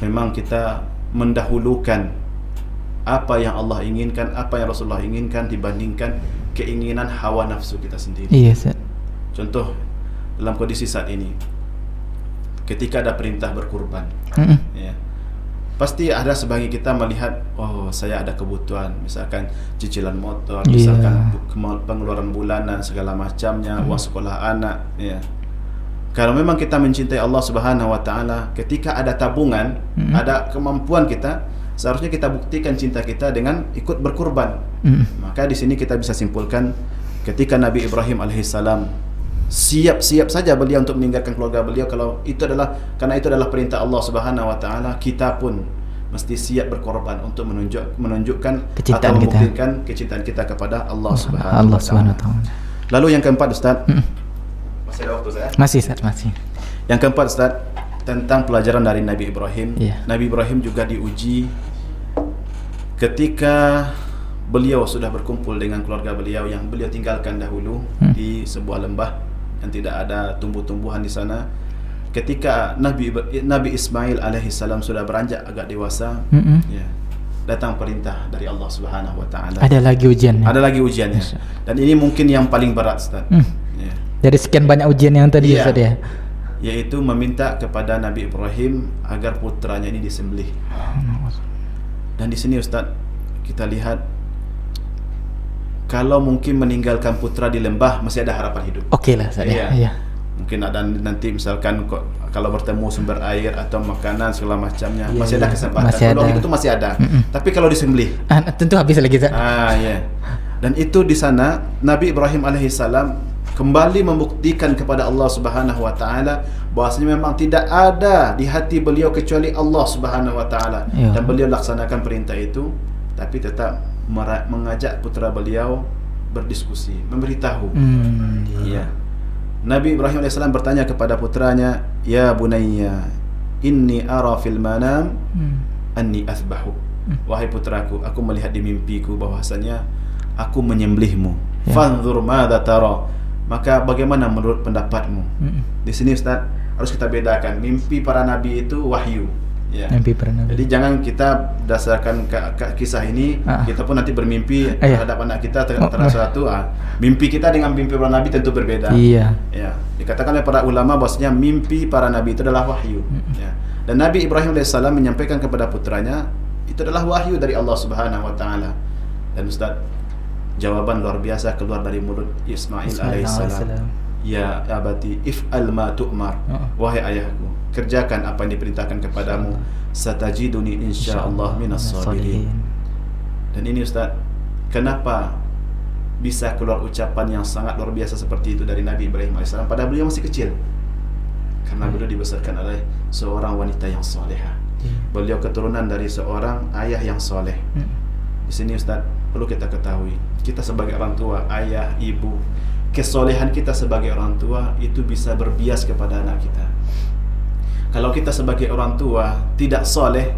memang kita mendahulukan apa yang Allah inginkan, apa yang Rasulullah inginkan dibandingkan keinginan hawa nafsu kita sendiri. Iya, Ustaz. Contoh dalam kondisi saat ini, ketika ada perintah berkurban, Mm-mm. ya, pasti ada sebagian kita melihat, oh saya ada kebutuhan, misalkan cicilan motor, Iya. misalkan pengeluaran bulanan segala macamnya, uang sekolah anak, ya. Kalau memang kita mencintai Allah Subhanahu wa taala, ketika ada tabungan, ada kemampuan kita, seharusnya kita buktikan cinta kita dengan ikut berkurban. Maka di sini kita bisa simpulkan ketika Nabi Ibrahim alaihissalam siap-siap saja beliau untuk meninggalkan keluarga beliau, karena itu adalah perintah Allah Subhanahu wa taala, kita pun mesti siap berkorban untuk menunjukkan Kecintaan atau kita. membuktikan kecintaan kita kepada Allah Subhanahu Allah wa Subhanahu wa taala. taala. Lalu yang keempat, Ustaz. Masih ada waktu saya? Masih, Ustaz, masih. Yang keempat, Ustaz, tentang pelajaran dari Nabi Ibrahim. Iya. Nabi Ibrahim juga diuji ketika beliau sudah berkumpul dengan keluarga beliau yang beliau tinggalkan dahulu di sebuah lembah yang tidak ada tumbuh-tumbuhan di sana. Ketika Nabi Ismail alaihissalam sudah beranjak agak dewasa, ya, datang perintah dari Allah Subhanahu wa taala. Ada lagi ujiannya. Ada lagi ujiannya. Dan ini mungkin yang paling berat, Ustaz. Ya. Dari sekian banyak ujian yang tadi, Iya. Ustaz, ya. Yaitu meminta kepada Nabi Ibrahim agar putranya ini disembelih. Dan di sini Ustaz, kita lihat kalau mungkin meninggalkan putra di lembah masih ada harapan hidup. Oke lah, Ustaz, ya. Iya. Mungkin ada nanti misalkan kalau bertemu sumber air atau makanan segala macamnya, Iya, masih ada iya. kesempatan. Masih Peluang ada. hidup itu masih ada. Tapi kalau disembelih, Tentu habis lagi, Ustaz. ya. Dan itu di sana Nabi Ibrahim alaihissalam kembali membuktikan kepada Allah Subhanahu wa taala bahwasanya memang tidak ada di hati beliau kecuali Allah Subhanahu wa taala, Ya. dan beliau laksanakan perintah itu, tapi tetap mengajak putra beliau berdiskusi, memberitahu. Ya. Nabi Ibrahim AS bertanya kepada putranya, "Ya bunayya, inni ara fil manam anni athbahu." Wahai putraku, aku melihat di mimpiku bahwasanya aku menyembelihmu. Ya. Fanzur madza tara. Maka bagaimana menurut pendapatmu? Di sini Ustaz harus kita bedakan, mimpi para nabi itu wahyu. Ya. Mimpi para nabi. Jadi jangan kita berdasarkan kisah ini kita pun nanti bermimpi terhadap anak kita terhadap suatu mimpi kita dengan mimpi para nabi tentu berbeda. Iya. Ya, dikatakan oleh para ulama bahwasanya mimpi para nabi itu adalah wahyu. Ya. Dan Nabi Ibrahim AS menyampaikan kepada putranya itu adalah wahyu dari Allah Subhanahu wa taala. Dan Ustaz, jawaban luar biasa keluar dari mulut Ismail alaihissalam. Ya abati if'al ma tu'mar. Wahai ayahku, kerjakan apa yang diperintahkan kepadamu. Satajiduni insyaallah minas sabirin. Dan ini Ustaz, kenapa bisa keluar ucapan yang sangat luar biasa seperti itu dari Nabi Ibrahim AS padahal beliau masih kecil? Karena beliau dibesarkan oleh seorang wanita yang salehah. Beliau keturunan dari seorang ayah yang soleh. Di sini Ustaz, perlu kita ketahui, kita sebagai orang tua, ayah, ibu, kesolehan kita sebagai orang tua itu bisa berbias kepada anak kita. Kalau kita sebagai orang tua tidak soleh,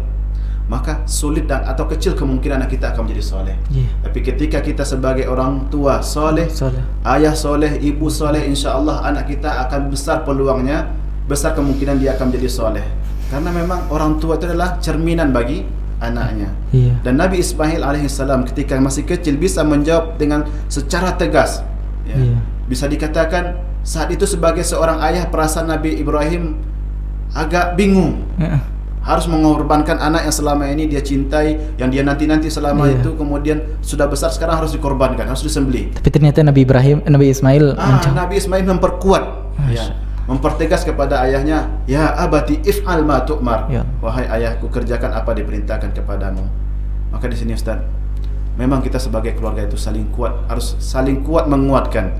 maka sulit atau kecil kemungkinan anak kita akan menjadi soleh. Tapi ketika kita sebagai orang tua soleh, ayah soleh, ibu soleh, insya Allah anak kita akan besar peluangnya, besar kemungkinan dia akan menjadi soleh. Karena memang orang tua itu adalah cerminan bagi anaknya. Iya. Dan Nabi Ismail alaihissalam ketika masih kecil bisa menjawab dengan secara tegas. Ya. Iya. Bisa dikatakan saat itu sebagai seorang ayah perasaan Nabi Ibrahim agak bingung. Harus mengorbankan anak yang selama ini dia cintai, yang dia nanti-nanti selama Iya. itu, kemudian sudah besar sekarang harus dikorbankan, harus disembelih. Tapi ternyata Nabi Ismail menjawab. Nabi Ismail memperkuat, ya, mempertegas kepada ayahnya, ya abati if'al ma tu'mar. Ya. Wahai ayahku, kerjakan apa diperintahkan kepadamu. Maka di sini Ustaz, memang kita sebagai keluarga itu saling kuat, harus saling kuat menguatkan.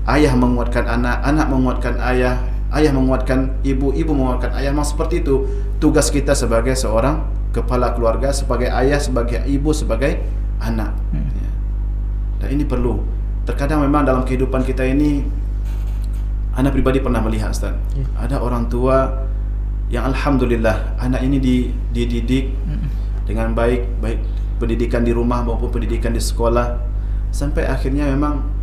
Ayah menguatkan anak, anak menguatkan ayah, ayah menguatkan ibu, ibu menguatkan ayah. Memang seperti itu tugas kita sebagai seorang kepala keluarga, sebagai ayah, sebagai ibu, sebagai anak. Ya. Dan ini perlu. Terkadang memang dalam kehidupan kita ini, anak pribadi pernah melihat Ustaz, ada orang tua yang alhamdulillah anak ini dididik dengan baik, baik pendidikan di rumah maupun pendidikan di sekolah, sampai akhirnya memang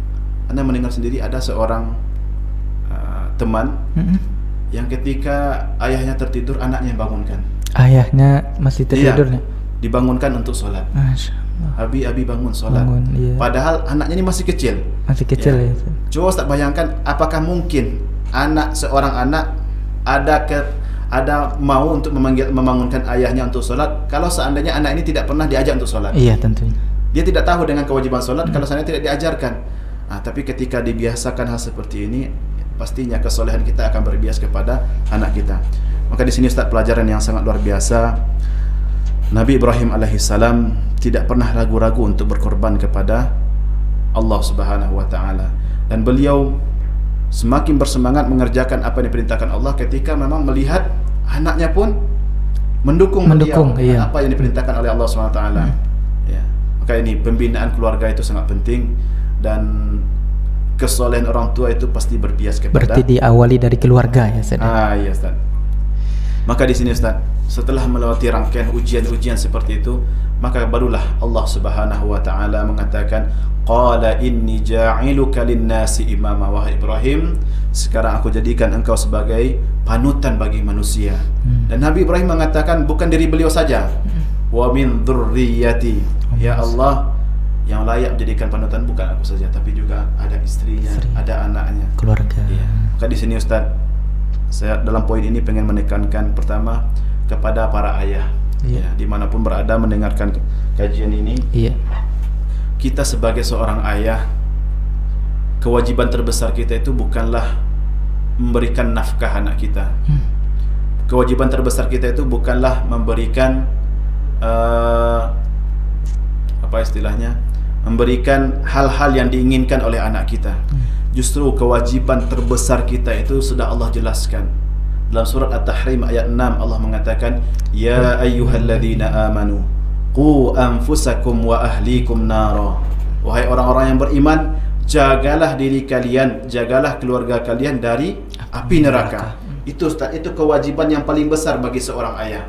anda mendengar sendiri ada seorang teman yang ketika ayahnya tertidur, anaknya yang bangunkan. Ayahnya masih tertidur Iya, ya? dibangunkan untuk sholat. Masya Allah. Abi bangun sholat. Bangun, iya. Padahal anaknya ini masih kecil. Masih kecil ya. Coba Ustaz bayangkan, apakah mungkin seorang anak ada mau untuk membangunkan ayahnya untuk sholat kalau seandainya anak ini tidak pernah diajak untuk sholat? Iya, tentunya. Dia tidak tahu dengan kewajiban sholat kalau seandainya tidak diajarkan. Tapi ketika dibiasakan hal seperti ini, pastinya kesolehan kita akan berbias kepada anak kita. Maka di sini Ustaz pelajaran yang sangat luar biasa. Nabi Ibrahim alaihissalam tidak pernah ragu-ragu untuk berkorban kepada Allah Subhanahu wa taala, dan beliau semakin bersemangat mengerjakan apa yang diperintahkan Allah ketika memang melihat anaknya pun mendukung beliau, iya, apa yang diperintahkan oleh Allah Subhanahu wa taala. Ya. Maka ini pembinaan keluarga itu sangat penting, dan kesolehan orang tua itu pasti berbias kepada. Berarti diawali dari keluarga ya, Ustaz. Iya, Ustaz. Maka di sini Ustaz, setelah melewati rangkaian ujian-ujian seperti itu, maka barulah Allah Subhanahu wa taala mengatakan, qala inni ja'iluka lin-nasi imama. Wahai Ibrahim, sekarang aku jadikan engkau sebagai panutan bagi manusia. Dan Nabi Ibrahim mengatakan bukan diri beliau saja, wa min dzurriyyati. Ya Allah, yang layak menjadikan panutan bukan aku saja, tapi juga ada istrinya, ada anaknya, keluarga. Ya. Maka di sini Ustaz, saya dalam poin ini pengen menekankan pertama kepada para ayah, ya, dimanapun berada mendengarkan kajian ini. Iya. Kita sebagai seorang ayah, kewajiban terbesar kita itu bukanlah memberikan nafkah anak kita. Kewajiban terbesar kita itu bukanlah memberikan apa istilahnya, memberikan hal-hal yang diinginkan oleh anak kita. Justru kewajiban terbesar kita itu sudah Allah jelaskan dalam surat At-Tahrim ayat 6. Allah mengatakan, ya ayyuhalladzina amanu qu anfusakum wa ahlikum nara. Wahai orang-orang yang beriman, jagalah diri kalian, jagalah keluarga kalian dari api neraka. Itu Ustaz, itu kewajiban yang paling besar bagi seorang ayah.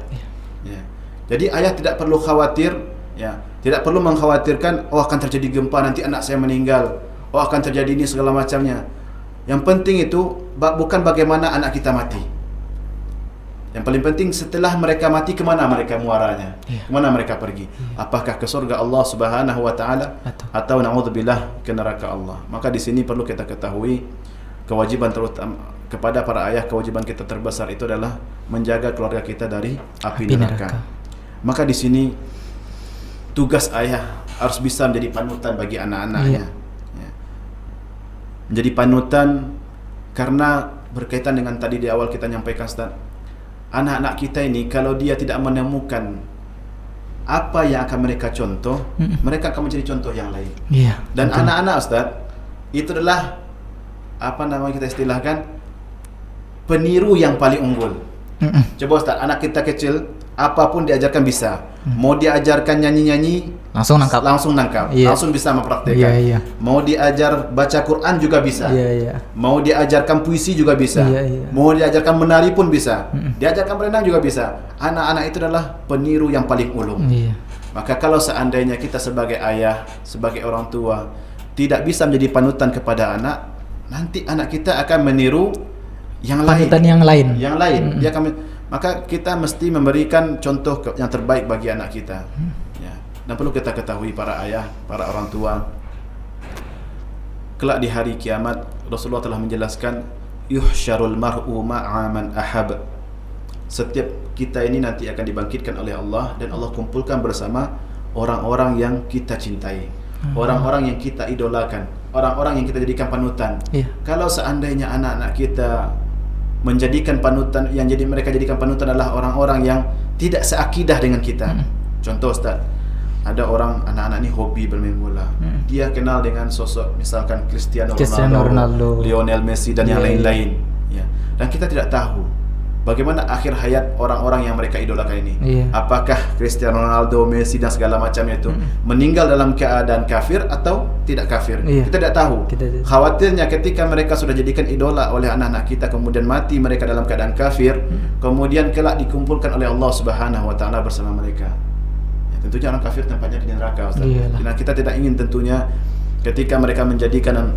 Ya. Jadi ayah tidak perlu khawatir, ya, tidak perlu mengkhawatirkan, oh akan terjadi gempa nanti anak saya meninggal, oh akan terjadi ini segala macamnya. Yang penting itu bukan bagaimana anak kita mati. Yang paling penting setelah mereka mati, kemana mereka muaranya, kemana mereka pergi, apakah ke surga Allah Subhanahu wa taala atau naudzubillah ke neraka Allah. Maka di sini perlu kita ketahui kewajiban terutama kepada para ayah, kewajiban kita terbesar itu adalah menjaga keluarga kita dari api neraka. Maka di sini tugas ayah harus bisa menjadi panutan bagi anak-anaknya. Ya. Menjadi panutan karena berkaitan dengan tadi di awal kita nyampaikan, Ustaz, anak-anak kita ini kalau dia tidak menemukan apa yang akan mereka contoh, mereka akan menjadi contoh yang lain. Dan anak-anak Ustaz, itu adalah apa namanya kita istilahkan peniru yang paling unggul. Coba Ustaz, anak kita kecil apapun diajarkan bisa. Mau diajarkan nyanyi-nyanyi langsung nangkap, langsung bisa mempraktekkan. Mau diajar baca Quran juga bisa. Mau diajarkan puisi juga bisa. Mau diajarkan menari pun bisa. Diajarkan berenang juga bisa. Anak-anak itu adalah peniru yang paling ulung. Maka kalau seandainya kita sebagai ayah, sebagai orang tua tidak bisa menjadi panutan kepada anak, nanti anak kita akan meniru yang lain. Panutan yang lain. Dia akan Maka kita mesti memberikan contoh yang terbaik bagi anak kita. Ya. Dan perlu kita ketahui para ayah, para orang tua, kelak di hari kiamat Rasulullah telah menjelaskan yuhsyarul mar'u ma'a man ahab. Setiap kita ini nanti akan dibangkitkan oleh Allah dan Allah kumpulkan bersama orang-orang yang kita cintai, orang-orang yang kita idolakan, orang-orang yang kita jadikan panutan. Kalau seandainya anak-anak kita menjadikan panutan, yang jadi mereka jadikan panutan adalah orang-orang yang tidak seakidah dengan kita. Contoh Ustaz, ada orang anak-anak ni hobi bermain bola. Dia kenal dengan sosok misalkan Cristiano Ronaldo, Lionel Messi dan yang lain-lain. Ya. Dan kita tidak tahu bagaimana akhir hayat orang-orang yang mereka idolakan ini. Apakah Cristiano Ronaldo, Messi dan segala macamnya itu meninggal dalam keadaan kafir atau tidak kafir? Kita tidak tahu. Khawatirnya ketika mereka sudah jadikan idola oleh anak-anak kita, kemudian mati mereka dalam keadaan kafir, kemudian kelak dikumpulkan oleh Allah Subhanahu wa taala bersama mereka. Ya, tentunya orang kafir tempatnya di neraka, Ustaz. Karena kita tidak ingin tentunya ketika mereka menjadikan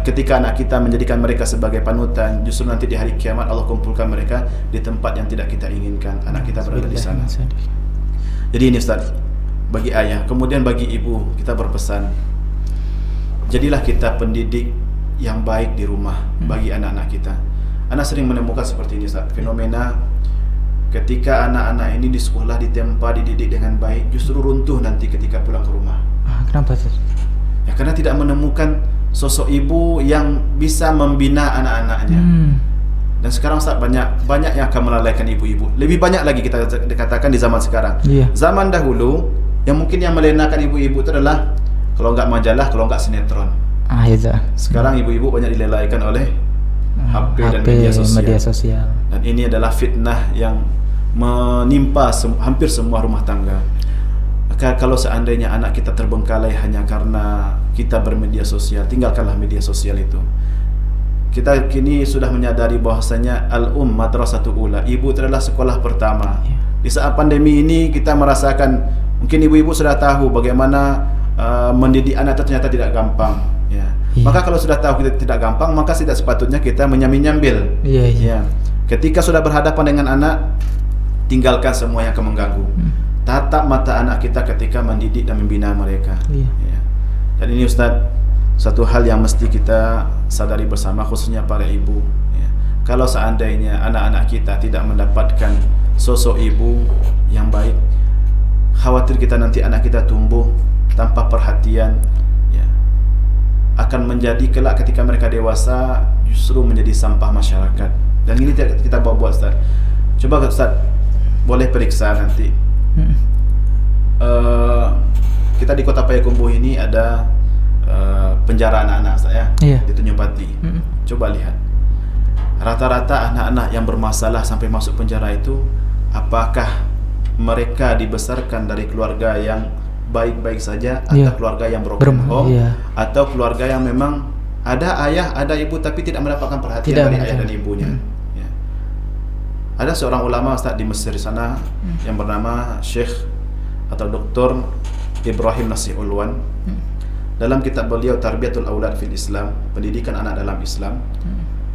ketika anak kita menjadikan mereka sebagai panutan, justru nanti di hari kiamat Allah kumpulkan mereka di tempat yang tidak kita inginkan, anak kita berada di sana. Jadi ini Ustaz, bagi ayah, kemudian bagi ibu, kita berpesan, jadilah kita pendidik yang baik di rumah bagi anak-anak kita. Anak sering menemukan seperti ini Ustaz, fenomena ketika anak-anak ini di sekolah ditempa, dididik dengan baik, justru runtuh nanti ketika pulang ke rumah. Kenapa Ustaz? Ya karena tidak menemukan sosok ibu yang bisa membina anak-anaknya. Dan sekarang Ustaz banyak yang akan melalaikan ibu-ibu. Lebih banyak lagi kita dikatakan di zaman sekarang. Zaman dahulu yang mungkin yang melenakan ibu-ibu itu adalah kalau enggak majalah, kalau enggak sinetron. Sekarang ibu-ibu banyak dilelaikan oleh HP dan media sosial. Dan ini adalah fitnah yang menimpa hampir semua rumah tangga. Maka kalau seandainya anak kita terbengkalai hanya karena kita bermedia sosial, tinggalkanlah media sosial itu. Kita kini sudah menyadari bahwasanya madrasatul ula, ibu itu adalah sekolah pertama. Di saat pandemi ini kita merasakan, mungkin ibu-ibu sudah tahu bagaimana mendidik anak itu ternyata tidak gampang. Maka kalau sudah tahu kita tidak gampang, maka tidak sepatutnya kita menyambil-nyambil. Ketika sudah berhadapan dengan anak, tinggalkan semua yang akan mengganggu. Tatap mata anak kita ketika mendidik dan membina mereka. Dan ini Ustaz, satu hal yang mesti kita sadari bersama, khususnya para ibu. Kalau seandainya anak-anak kita tidak mendapatkan sosok ibu yang baik, khawatir kita nanti anak kita tumbuh tanpa perhatian, akan menjadi kelak ketika mereka dewasa justru menjadi sampah masyarakat. Dan ini kita bawa Ustaz. Coba Ustaz, boleh periksa nanti. Kita di Kota Payakumbuh ini ada penjara anak-anak Ustaz di Tanjung Pati. Coba lihat, rata-rata anak-anak yang bermasalah sampai masuk penjara itu, apakah mereka dibesarkan dari keluarga yang baik-baik saja, atau keluarga yang broken home, atau keluarga yang memang ada ayah, ada ibu tapi tidak mendapatkan perhatian dari ayah dan ibunya. Ada seorang ulama Ustaz di Mesir sana yang bernama Syekh atau Dr. Ibrahim Nasih Ulwan. Dalam kitab beliau Tarbiyatul Aulad fil Islam, pendidikan anak dalam Islam,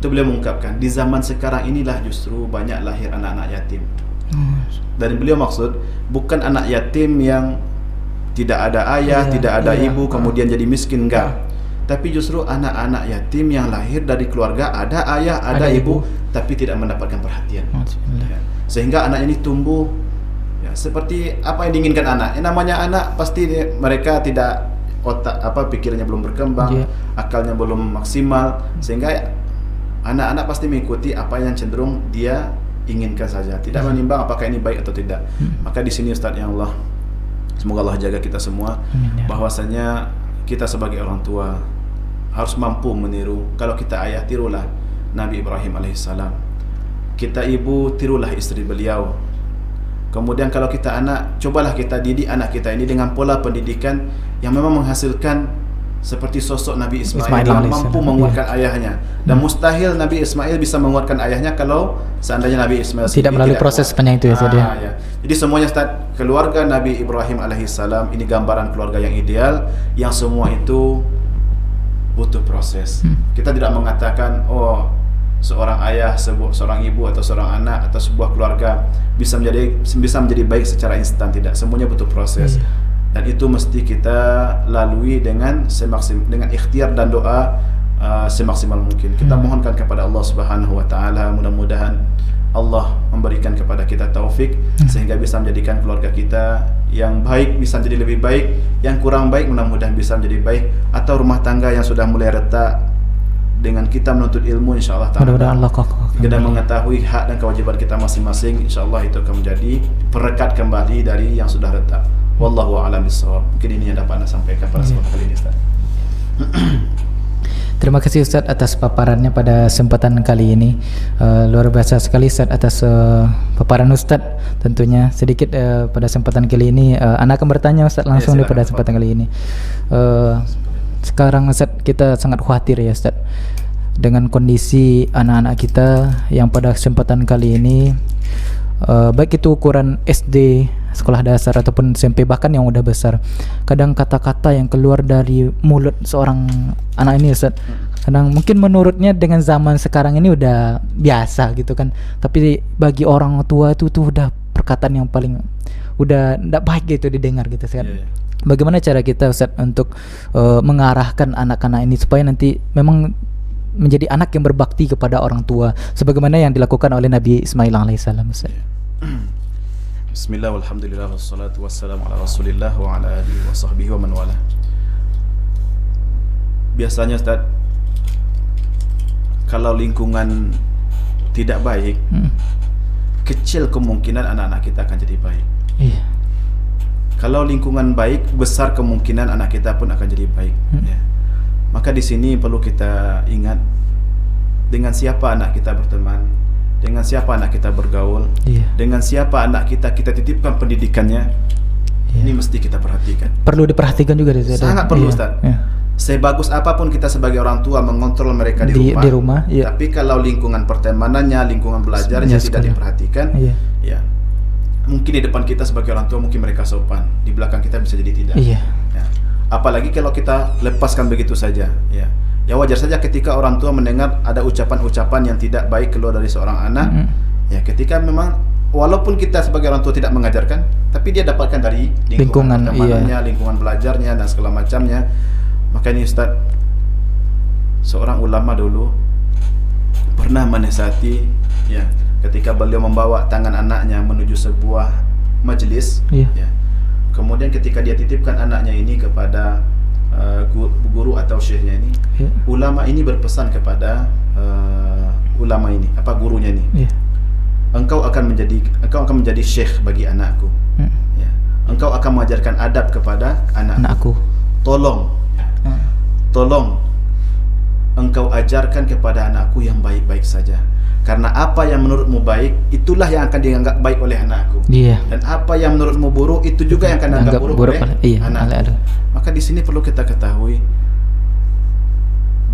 itu beliau mengungkapkan di zaman sekarang inilah justru banyak lahir anak-anak yatim. Dan beliau maksud bukan anak yatim yang tidak ada ayah, tidak ada ibu, kemudian jadi miskin, enggak. Tapi justru anak-anak yatim yang lahir dari keluarga ada ayah, ada ibu, tapi tidak mendapatkan perhatian. Sehingga anak ini tumbuh seperti apa yang diinginkan anak. Yang namanya anak pasti mereka tidak pikirannya belum berkembang, akalnya belum maksimal, sehingga anak-anak pasti mengikuti apa yang cenderung dia inginkan saja, tidak menimbang apakah ini baik atau tidak. Maka di sini Ustaz yang Allah, semoga Allah jaga kita semua, bahwasanya kita sebagai orang tua harus mampu meniru. Kalau kita ayah, tirulah Nabi Ibrahim alaihissalam. Kita ibu, tirulah istri beliau. Kemudian kalau kita anak, cobalah kita didik anak kita ini dengan pola pendidikan yang memang menghasilkan seperti sosok Nabi Ismail yang mampu menguatkan ayahnya. Dan mustahil Nabi Ismail bisa menguatkan ayahnya kalau seandainya Nabi Ismail tidak melalui proses sepanjang itu Jadi semuanya Ustaz, keluarga Nabi Ibrahim alaihissalam ini gambaran keluarga yang ideal, yang semua itu butuh proses. Kita tidak mengatakan seorang ayah, seorang ibu atau seorang anak atau sebuah keluarga bisa menjadi baik secara instan, tidak. Semuanya butuh proses. Dan itu mesti kita lalui dengan dengan ikhtiar dan doa semaksimal mungkin. Kita mohonkan kepada Allah Subhanahu wa taala, mudah-mudahan Allah memberikan kepada kita taufik sehingga bisa menjadikan keluarga kita yang baik bisa menjadi lebih baik, yang kurang baik mudah-mudahan bisa menjadi baik, atau rumah tangga yang sudah mulai retak dengan kita menuntut ilmu, insyaallah ta'ala kita mengetahui hak dan kewajiban kita masing-masing, insyaallah itu akan menjadi perekat kembali dari yang sudah retak. Wallahu a'lam bishawab. Mungkin ini yang dapat Anda sampaikan pada kesempatan kali ini, Ustaz. Terima kasih Ustaz atas paparannya pada kesempatan kali ini. Luar biasa sekali Ustaz atas paparan Ustaz. Tentunya sedikit pada kesempatan kali ini Anda akan bertanya Ustaz langsung pada kesempatan kali ini. Sekarang Ustaz, kita sangat khawatir ya Ustaz dengan kondisi anak-anak kita yang pada kesempatan kali ini baik itu ukuran SD, sekolah dasar ataupun SMP, bahkan yang udah besar. Kadang kata-kata yang keluar dari mulut seorang anak ini Ustaz, kadang mungkin menurutnya dengan zaman sekarang ini udah biasa gitu kan, tapi bagi orang tua itu tuh udah perkataan yang paling udah ndak baik gitu didengar gitu kan. Bagaimana cara kita Ustaz untuk mengarahkan anak-anak ini supaya nanti memang menjadi anak yang berbakti kepada orang tua sebagaimana yang dilakukan oleh Nabi Ismail alaihissalam Ustaz. Bismillah, walhamdulillah, wassalatu wassalamu ala rasulillah wa ala alihi wa sahbihi wa man wala. Biasanya Ustaz, kalau lingkungan tidak baik, kecil kemungkinan anak-anak kita akan jadi baik. Kalau lingkungan baik, besar kemungkinan anak kita pun akan jadi baik. Ya. Maka di sini perlu kita ingat dengan siapa anak kita berteman, dengan siapa anak kita bergaul, dengan siapa anak kita titipkan pendidikannya. Ini mesti kita perhatikan. Perlu diperhatikan juga Ustaz. Sangat perlu Ustaz. Sebagus apapun kita sebagai orang tua mengontrol mereka di rumah, tapi kalau lingkungan pertemanannya, lingkungan belajarnya tidak diperhatikan, ya mungkin di depan kita sebagai orang tua mungkin mereka sopan, di belakang kita bisa jadi tidak. Ya. Apalagi kalau kita lepaskan begitu saja. Ya wajar saja ketika orang tua mendengar ada ucapan-ucapan yang tidak baik keluar dari seorang anak. Ya ketika memang walaupun kita sebagai orang tua tidak mengajarkan, tapi dia dapatkan dari lingkungan pertemanannya, lingkungan belajarnya dan segala macamnya. Maka ini Ustaz, seorang ulama dulu pernah menasihati, ya, ketika beliau membawa tangan anaknya menuju sebuah majelis, ya. Kemudian ketika dia titipkan anaknya ini kepada guru atau syekhnya ini, ulama ini berpesan kepada gurunya ini, engkau akan menjadi syekh bagi anakku, ya. Engkau akan mengajarkan adab kepada anakku. Tolong engkau ajarkan kepada anakku yang baik-baik saja. Karena apa yang menurutmu baik, itulah yang akan dianggap baik oleh anakku. Dan apa yang menurutmu buruk, itu juga yang akan dianggap buruk oleh anakku. Maka di sini perlu kita ketahui,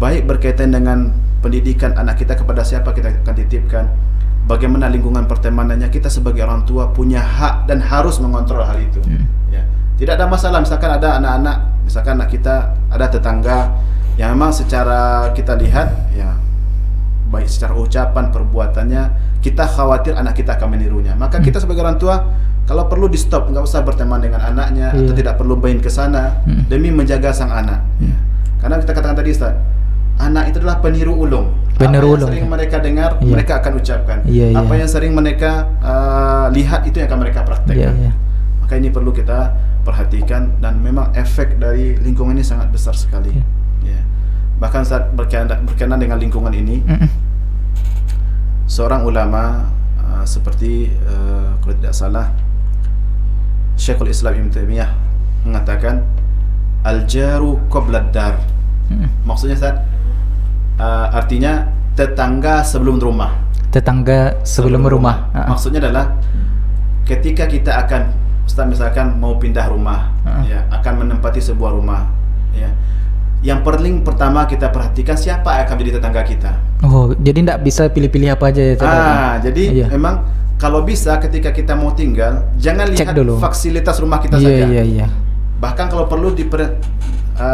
baik berkaitan dengan pendidikan anak kita kepada siapa kita akan titipkan, bagaimana lingkungan pertemanannya, kita sebagai orang tua punya hak dan harus mengontrol hal itu. Ya. Tidak ada masalah misalkan ada anak-anak, misalkan anak kita ada tetangga yang memang secara kita lihat, ya, baik secara ucapan, perbuatannya, kita khawatir anak kita akan menirunya. Maka kita sebagai orang tua, kalau perlu di stop, nggak usah berteman dengan anaknya, atau tidak perlu main ke sana demi menjaga sang anak. Karena kita katakan tadi Ustaz, anak itu adalah peniru ulung. Apa yang sering mereka dengar, mereka akan ucapkan. Apa yang sering mereka lihat, itu yang akan mereka praktekkan. Maka ini perlu kita perhatikan, dan memang efek dari lingkungan ini sangat besar sekali. Bahkan saat berkenaan dengan lingkungan ini, seorang ulama seperti kalau tidak salah Syekhul Islam Ibn Taimiyah mengatakan al-jaru qabla ad-dar. Maksudnya Ustaz, artinya tetangga sebelum rumah. Maksudnya adalah ketika kita akan, Ustaz, misalkan mau pindah rumah, ya, akan menempati sebuah rumah, ya, yang paling pertama kita perhatikan siapa yang akan menjadi tetangga kita. Jadi tidak bisa pilih-pilih apa aja ya. Jadi memang kalau bisa ketika kita mau tinggal, jangan lihat dulu fasilitas rumah kita saja. Bahkan kalau perlu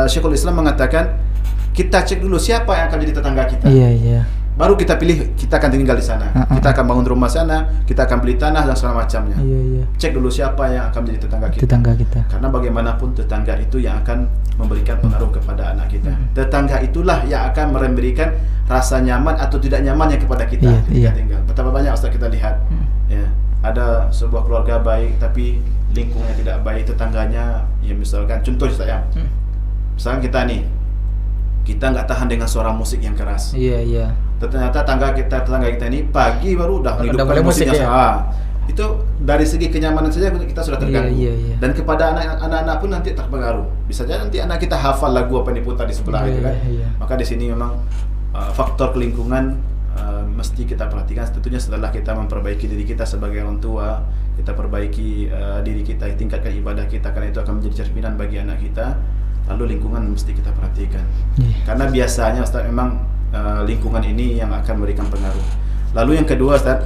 Syekhul Islam mengatakan kita cek dulu siapa yang akan menjadi tetangga kita. baru kita pilih kita akan tinggal di sana. Kita akan bangun rumah sana, kita akan beli tanah dan segala macamnya. Cek dulu siapa yang akan menjadi tetangga kita. Karena bagaimanapun tetangga itu yang akan memberikan pengaruh kepada anak kita. Tetangga itulah yang akan memberikan rasa nyaman atau tidak nyamannya kepada kita ketika tinggal. Betapa banyak Ustaz kita lihat, ya, ada sebuah keluarga baik tapi lingkungannya tidak baik, tetangganya, ya misalkan contoh Ustaz ya, misalkan kita nih, kita nggak tahan dengan suara musik yang keras. Ternyata tetangga kita ini pagi baru udah menghidupkan musik yang itu dari segi kenyamanan saja kita sudah terganggu. Dan kepada anak-anak pun nanti terpengaruh. Bisa jadi nanti anak kita hafal lagu apa yang diputar di sebelah itu kan. Maka di sini memang faktor lingkungan mesti kita perhatikan. Tentunya setelah kita memperbaiki diri kita sebagai orang tua, kita perbaiki diri kita, tingkatkan ibadah kita, karena itu akan menjadi cerminan bagi anak kita. Lalu lingkungan mesti kita perhatikan. Karena biasanya Ustaz memang lingkungan ini yang akan memberikan pengaruh. Lalu yang kedua Ustaz,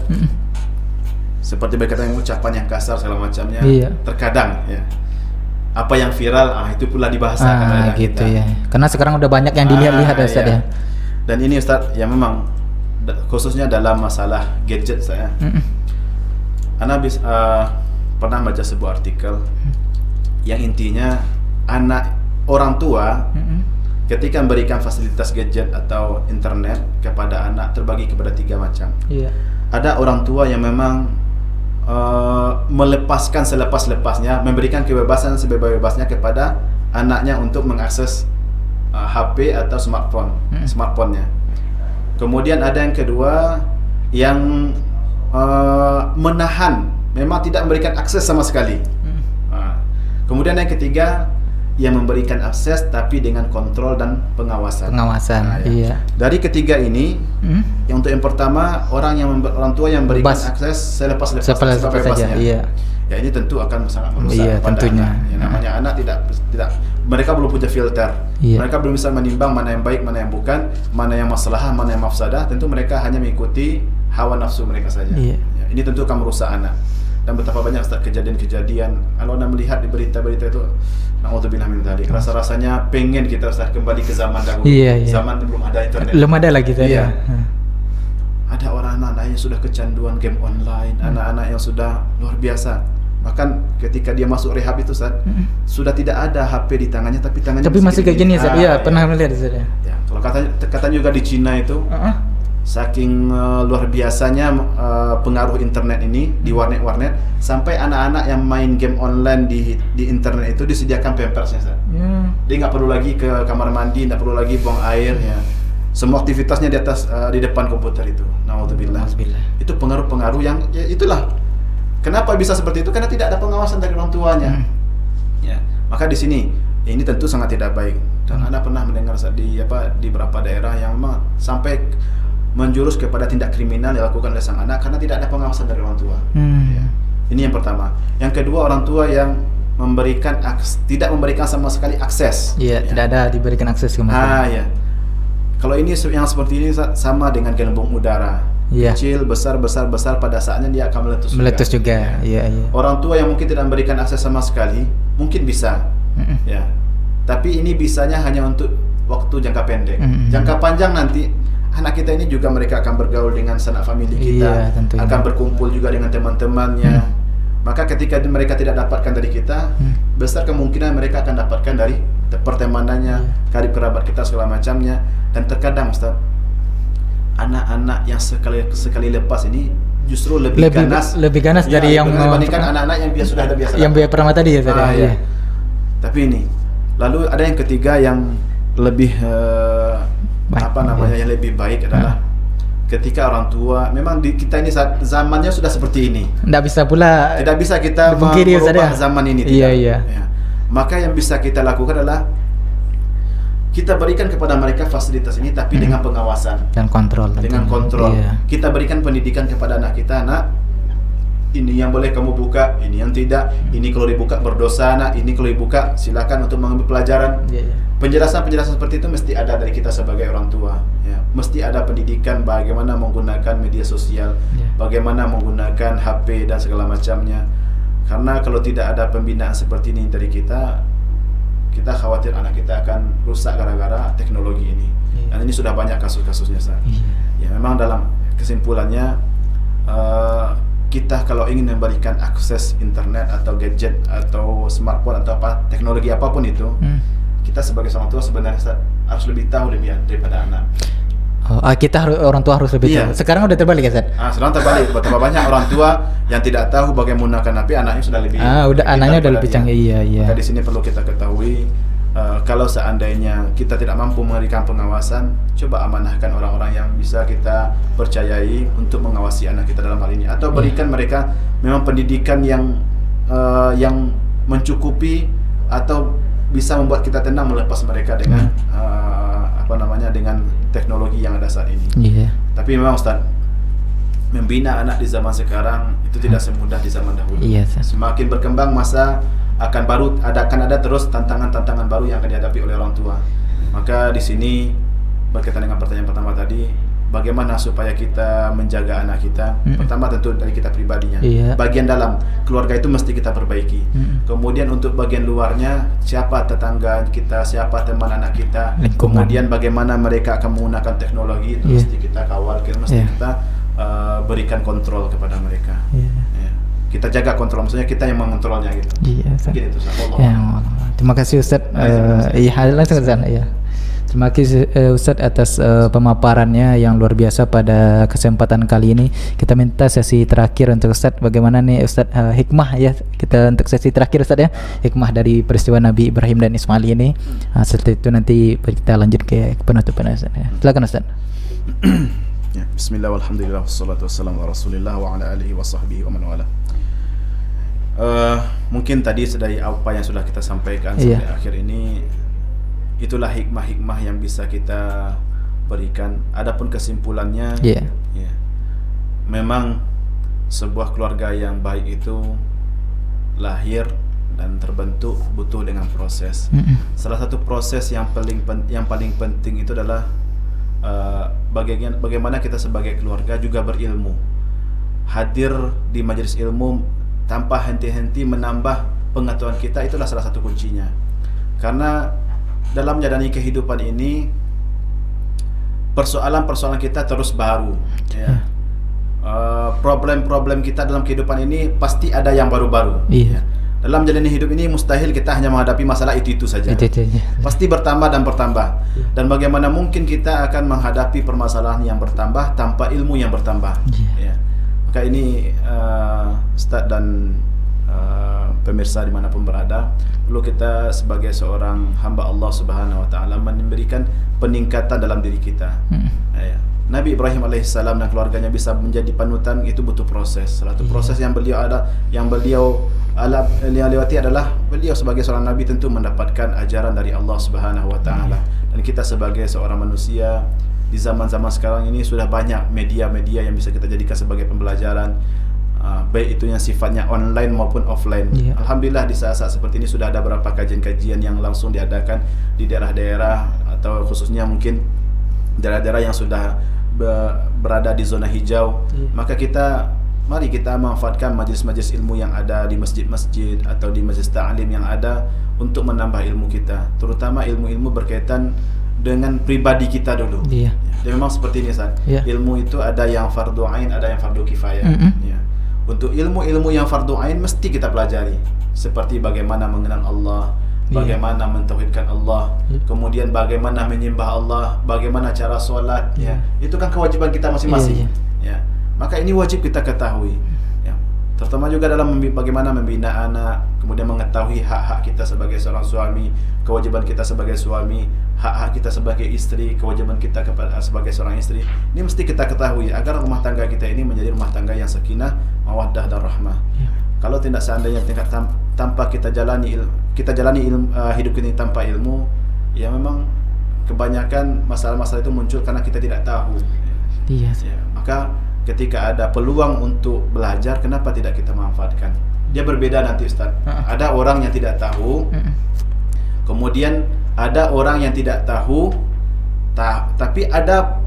seperti berkata yang ucapan yang kasar segala macamnya, terkadang ya apa yang viral itu pula dibahasakan gitu kita. Karena sekarang udah banyak yang dilihat-lihat Ustaz ya. Dan ini Ustaz ya memang khususnya dalam masalah gadget saya. Ana pernah baca sebuah artikel yang intinya orang tua ketika memberikan fasilitas gadget atau internet kepada anak terbagi kepada 3 macam. Ada orang tua yang memang melepaskan selepas-lepasnya, memberikan kebebasan sebebas-bebasnya kepada anaknya untuk mengakses HP atau smartphone-nya. Kemudian ada yang kedua yang menahan, memang tidak memberikan akses sama sekali. Kemudian yang ketiga yang memberikan akses tapi dengan kontrol dan pengawasan. Dari ketiga ini, yang untuk yang pertama orang tua yang memberikan akses selepas-lepasnya. Ya ini tentu akan sangat merusak pada anak. Yang namanya anak tidak mereka belum punya filter. Mereka belum bisa menimbang mana yang baik, mana yang bukan, mana yang maslahah, mana yang mafsadah. Tentu mereka hanya mengikuti hawa nafsu mereka saja. Ya, ini tentu akan merusak anak. Dan betapa banyak Ustaz kejadian-kejadian kalau Anda melihat di berita-berita itu, na'udzubillah min dzalik, rasa-rasanya pengen kita Ustaz kembali ke zaman dahulu. Zaman belum ada internet. Belum ada lagi tadi. Ada orang anak-anak yang sudah kecanduan game online, anak-anak yang sudah luar biasa. Bahkan ketika dia masuk rehab itu Ustaz, sudah tidak ada HP di tangannya tapi tangannya masih kayak gini Ustaz. Pernah melihat Ustaz ya. Kalau katanya juga di Cina itu saking luar biasanya pengaruh internet ini di warnet-warnet, sampai anak-anak yang main game online di internet itu disediakan pampersnya Ustaz. Dia nggak perlu lagi ke kamar mandi, nggak perlu lagi buang air ya. Semua aktivitasnya di depan komputer itu. Na'udzubillah. Itu pengaruh-pengaruh yang ya itulah. Kenapa bisa seperti itu? Karena tidak ada pengawasan dari orang tuanya. Ya, maka di sini ini tentu sangat tidak baik. Dan Anda pernah mendengar di beberapa daerah yang memang sampai menjurus kepada tindak kriminal yang dilakukan oleh sang anak karena tidak ada pengawasan dari orang tua. Ya. Ini yang pertama. Yang kedua, orang tua yang tidak memberikan sama sekali akses. Tidak ada diberikan akses ke masyarakat. Kalau ini yang seperti ini sama dengan gelembung udara. Kecil, besar, pada saatnya dia akan meletus juga. Orang tua yang mungkin tidak memberikan akses sama sekali mungkin bisa. Ya. Tapi ini bisanya hanya untuk waktu jangka pendek. Jangka panjang nanti anak kita ini juga mereka akan bergaul dengan sanak famili kita, akan berkumpul juga dengan teman-temannya. Maka ketika mereka tidak dapatkan dari kita, besar kemungkinan mereka akan dapatkan dari pertemanannya, karib kerabat kita segala macamnya. Dan terkadang Ustaz, anak-anak yang sekali lepas ini justru lebih ganas dari yang dibandingkan anak-anak yang sudah ada biasa. Yang pertama tadi ya tadi. Tapi ini, lalu ada yang ketiga yang lebih yang lebih baik adalah ketika orang tua memang kita ini zamannya sudah seperti ini. Tidak bisa kita merubah zaman ini. Ya. Maka yang bisa kita lakukan adalah kita berikan kepada mereka fasilitas ini tapi dengan pengawasan dan kontrol. Kita berikan pendidikan kepada anak kita, ini yang boleh kamu buka, ini yang tidak, ini kalau dibuka berdosa, ini kalau dibuka silakan untuk mengambil pelajaran. Penjelasan-penjelasan seperti itu mesti ada dari kita sebagai orang tua. Mesti ada pendidikan bagaimana menggunakan media sosial, bagaimana menggunakan HP dan segala macamnya. Karena kalau tidak ada pembinaan seperti ini dari kita, kita khawatir anak kita akan rusak gara-gara teknologi ini. Dan ini sudah banyak kasus-kasusnya, Ustaz. Ya, memang dalam kesimpulannya kita kalau ingin memberikan akses internet atau gadget atau smartphone atau apa teknologi apapun itu, kita sebagai orang tua sebenarnya harus lebih tahu daripada anak. Orang tua harus lebih tahu. Sekarang udah terbalik ya, Ustaz? Sekarang terbalik. Betapa banyak orang tua yang tidak tahu bagaimana menggunakan HP, anaknya sudah lebih anaknya udah lebih canggih. Iya. Maka di sini perlu kita ketahui, kalau seandainya kita tidak mampu memberikan pengawasan, coba amanahkan orang-orang yang bisa kita percayai untuk mengawasi anak kita dalam hal ini, atau berikan mereka memang pendidikan yang mencukupi atau bisa membuat kita tenang melepas mereka dengan dengan teknologi yang ada saat ini. Tapi memang Ustaz, membina anak di zaman sekarang itu tidak semudah di zaman dahulu. Semakin berkembang masa akan ada terus tantangan-tantangan baru yang akan dihadapi oleh orang tua. Maka di sini berkaitan dengan pertanyaan pertama tadi, bagaimana supaya kita menjaga anak kita? Pertama tentu dari kita pribadinya. Bagian dalam keluarga itu mesti kita perbaiki. Kemudian untuk bagian luarnya, siapa tetangga kita, siapa teman anak kita. Kemudian bagaimana mereka akan menggunakan teknologi itu mesti kita kawal, mesti kita berikan kontrol kepada mereka. Kita jaga kontrol, maksudnya kita yang mengontrolnya gitu. Mungkin itu Allah. Terima kasih Ustaz. Langsung Ustaz. Terima kasih Ustaz atas pemaparannya yang luar biasa pada kesempatan kali ini. Kita minta sesi terakhir untuk Ustaz. Bagaimana nih Ustaz hikmah ya kita untuk sesi terakhir Ustaz ya, hikmah dari peristiwa Nabi Ibrahim dan Ismail ini. Setelah itu nanti kita lanjut ke penutupan Ustaz ya. Silakan Ustaz. Bismillah walhamdulillah wassalatu wassalamu ala rasulillah wa ala alihi wa sahbihi wa man wala. Mungkin tadi dari apa yang sudah kita sampaikan sampai akhir ini, itulah hikmah-hikmah yang bisa kita berikan. Adapun kesimpulannya, memang sebuah keluarga yang baik itu lahir dan terbentuk butuh dengan proses. Salah satu proses yang paling penting itu adalah bagaimana kita sebagai keluarga juga berilmu, hadir di majelis ilmu tanpa henti-henti menambah pengetahuan kita. Itulah salah satu kuncinya. Karena dalam menjalani kehidupan ini, persoalan-persoalan kita terus baru. Problem-problem kita dalam kehidupan ini pasti ada yang baru-baru. Dalam menjalani hidup ini mustahil kita hanya menghadapi masalah itu saja. Pasti bertambah dan bertambah. Dan bagaimana mungkin kita akan menghadapi permasalahan yang bertambah tanpa ilmu yang bertambah? Maka ini Ustaz dan pemirsa dimanapun berada, perlu kita sebagai seorang hamba Allah Subhanahu Wa Taala memberikan peningkatan dalam diri kita. Nabi Ibrahim alaihissalam dan keluarganya bisa menjadi panutan, itu butuh proses. Salah satu proses yang beliau lewati adalah beliau sebagai seorang nabi tentu mendapatkan ajaran dari Allah Subhanahu Wa Taala. Dan kita sebagai seorang manusia di zaman-zaman sekarang ini sudah banyak media-media yang bisa kita jadikan sebagai pembelajaran, baik itu yang sifatnya online maupun offline. Alhamdulillah di saat-saat seperti ini sudah ada beberapa kajian-kajian yang langsung diadakan di daerah-daerah, atau khususnya mungkin daerah-daerah yang sudah berada di zona hijau. Maka mari kita manfaatkan majlis-majlis ilmu yang ada di masjid-masjid atau di majlis ta'lim yang ada untuk menambah ilmu kita, terutama ilmu-ilmu berkaitan dengan pribadi kita dulu. Dan memang seperti ini Ustaz. Ilmu itu ada yang fardu ain, ada yang fardu kifayah. Untuk ilmu-ilmu yang fardu ain mesti kita pelajari, seperti bagaimana mengenal Allah, bagaimana mentauhidkan Allah, kemudian bagaimana menyembah Allah, bagaimana cara solat. Itu kan kewajiban kita masing-masing. Maka ini wajib kita ketahui. Terutama juga dalam bagaimana membina anak, kemudian mengetahui hak-hak kita sebagai seorang suami, kewajiban kita sebagai suami, hak-hak kita sebagai istri, kewajiban kita sebagai seorang istri. Ini mesti kita ketahui agar rumah tangga kita ini menjadi rumah tangga yang sakinah, mawaddah dan rahmah. Kalau tidak seandainya tanpa kita jalani hidup ini tanpa ilmu, ya memang kebanyakan masalah-masalah itu muncul karena kita tidak tahu. Maka ketika ada peluang untuk belajar, kenapa tidak kita manfaatkan? Dia berbeda nanti Ustaz. Ada orang yang tidak tahu, kemudian ada orang yang tidak tahu, tapi ada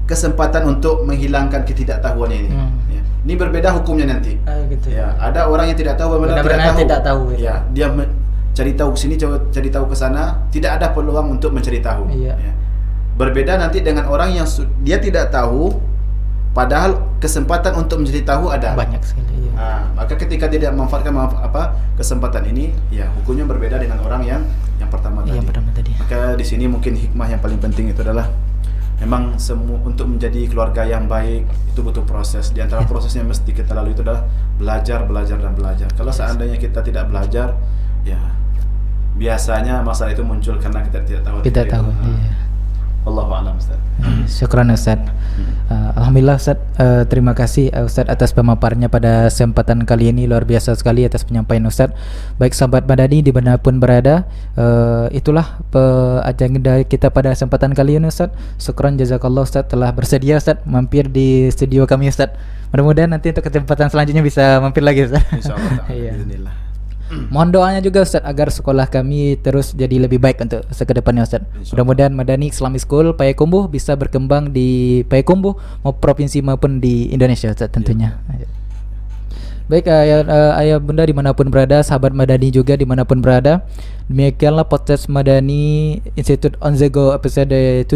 kesempatan untuk menghilangkan ketidaktahuannya ini. Ini berbeda hukumnya nanti. Ada orang yang tidak tahu, benar-benar tidak tahu. cari tahu sini, cari tahu ke sana, tidak ada peluang untuk mencari tahu. Iya. Ya. Berbeda nanti dengan orang yang dia tidak tahu, padahal kesempatan untuk mencari tahu ada. Banyak sekali. Iya. Maka ketika dia tidak memanfaatkan kesempatan ini, ya hukumnya berbeda dengan orang yang pertama tadi. Yang pertama tadi. Maka di sini mungkin hikmah yang paling penting itu adalah memang untuk menjadi keluarga yang baik itu butuh proses. Di antara proses yang mesti kita lalui itu adalah belajar dan belajar. Kalau seandainya kita tidak belajar, ya biasanya masalah itu muncul karena kita tidak tahu. Tidak tahu. Iya. Allahu a'lam, Ustaz. Syukran Ustaz. Alhamdulillah Ustaz, terima kasih Ustaz atas pemaparannya pada kesempatan kali ini, luar biasa sekali atas penyampaian Ustaz. Baik sahabat Madani dimanapun berada, itulah agenda kita pada kesempatan kali ini Ustaz. Syukran jazakallah Ustaz telah bersedia Ustaz mampir di studio kami Ustaz. Mudah-mudahan nanti untuk kesempatan selanjutnya bisa mampir lagi Ustaz. Insyaallah. Iya. Bismillah. Mohon doanya juga Ustaz agar sekolah kami terus jadi lebih baik untuk kedepannya Ustaz. Mudah-mudahan Madani Islamic School Payakumbuh bisa berkembang di Payakumbuh mau provinsi maupun di Indonesia Ustaz tentunya. Ya. Baik ayah bunda dimanapun berada, sahabat Madani juga dimanapun berada, demikianlah podcast Madani Institute on the Go episode 7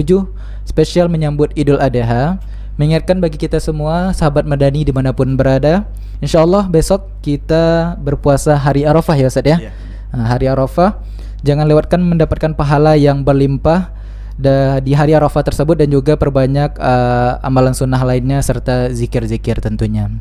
spesial menyambut Idul Adha. Mengingatkan bagi kita semua sahabat Madani dimanapun berada, InsyaAllah besok kita berpuasa hari Arafah ya Ustaz ya. Hari Arafah, jangan lewatkan mendapatkan pahala yang berlimpah di hari Arafah tersebut, dan juga perbanyak amalan sunnah lainnya serta zikir-zikir tentunya.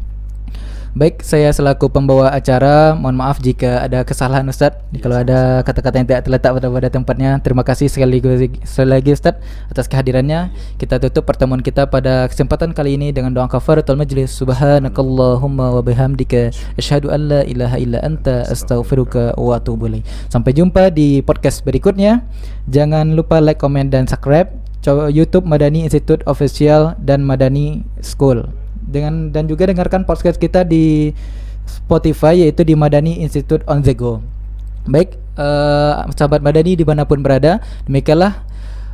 Baik, saya selaku pembawa acara mohon maaf jika ada kesalahan Ustaz. Kalau ada kata-kata yang tidak terletak pada tempatnya, terima kasih sekali lagi Ustaz atas kehadirannya. Kita tutup pertemuan kita pada kesempatan kali ini dengan doa kafaratul majlis. Subhanakallahumma wa bihamdika asyhadu an la ilaha illa anta astaghfiruka wa atubu ilaik. Sampai jumpa di podcast berikutnya. Jangan lupa like, comment dan subscribe YouTube Madani Institute Official dan Madani School. Dan juga dengarkan podcast kita di Spotify yaitu di Madani Institute on the Go. Baik, sahabat Madani dimanapun berada, demikianlah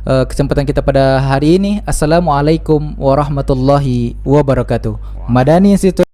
kesempatan kita pada hari ini. Assalamualaikum warahmatullahi wabarakatuh. Madani Institute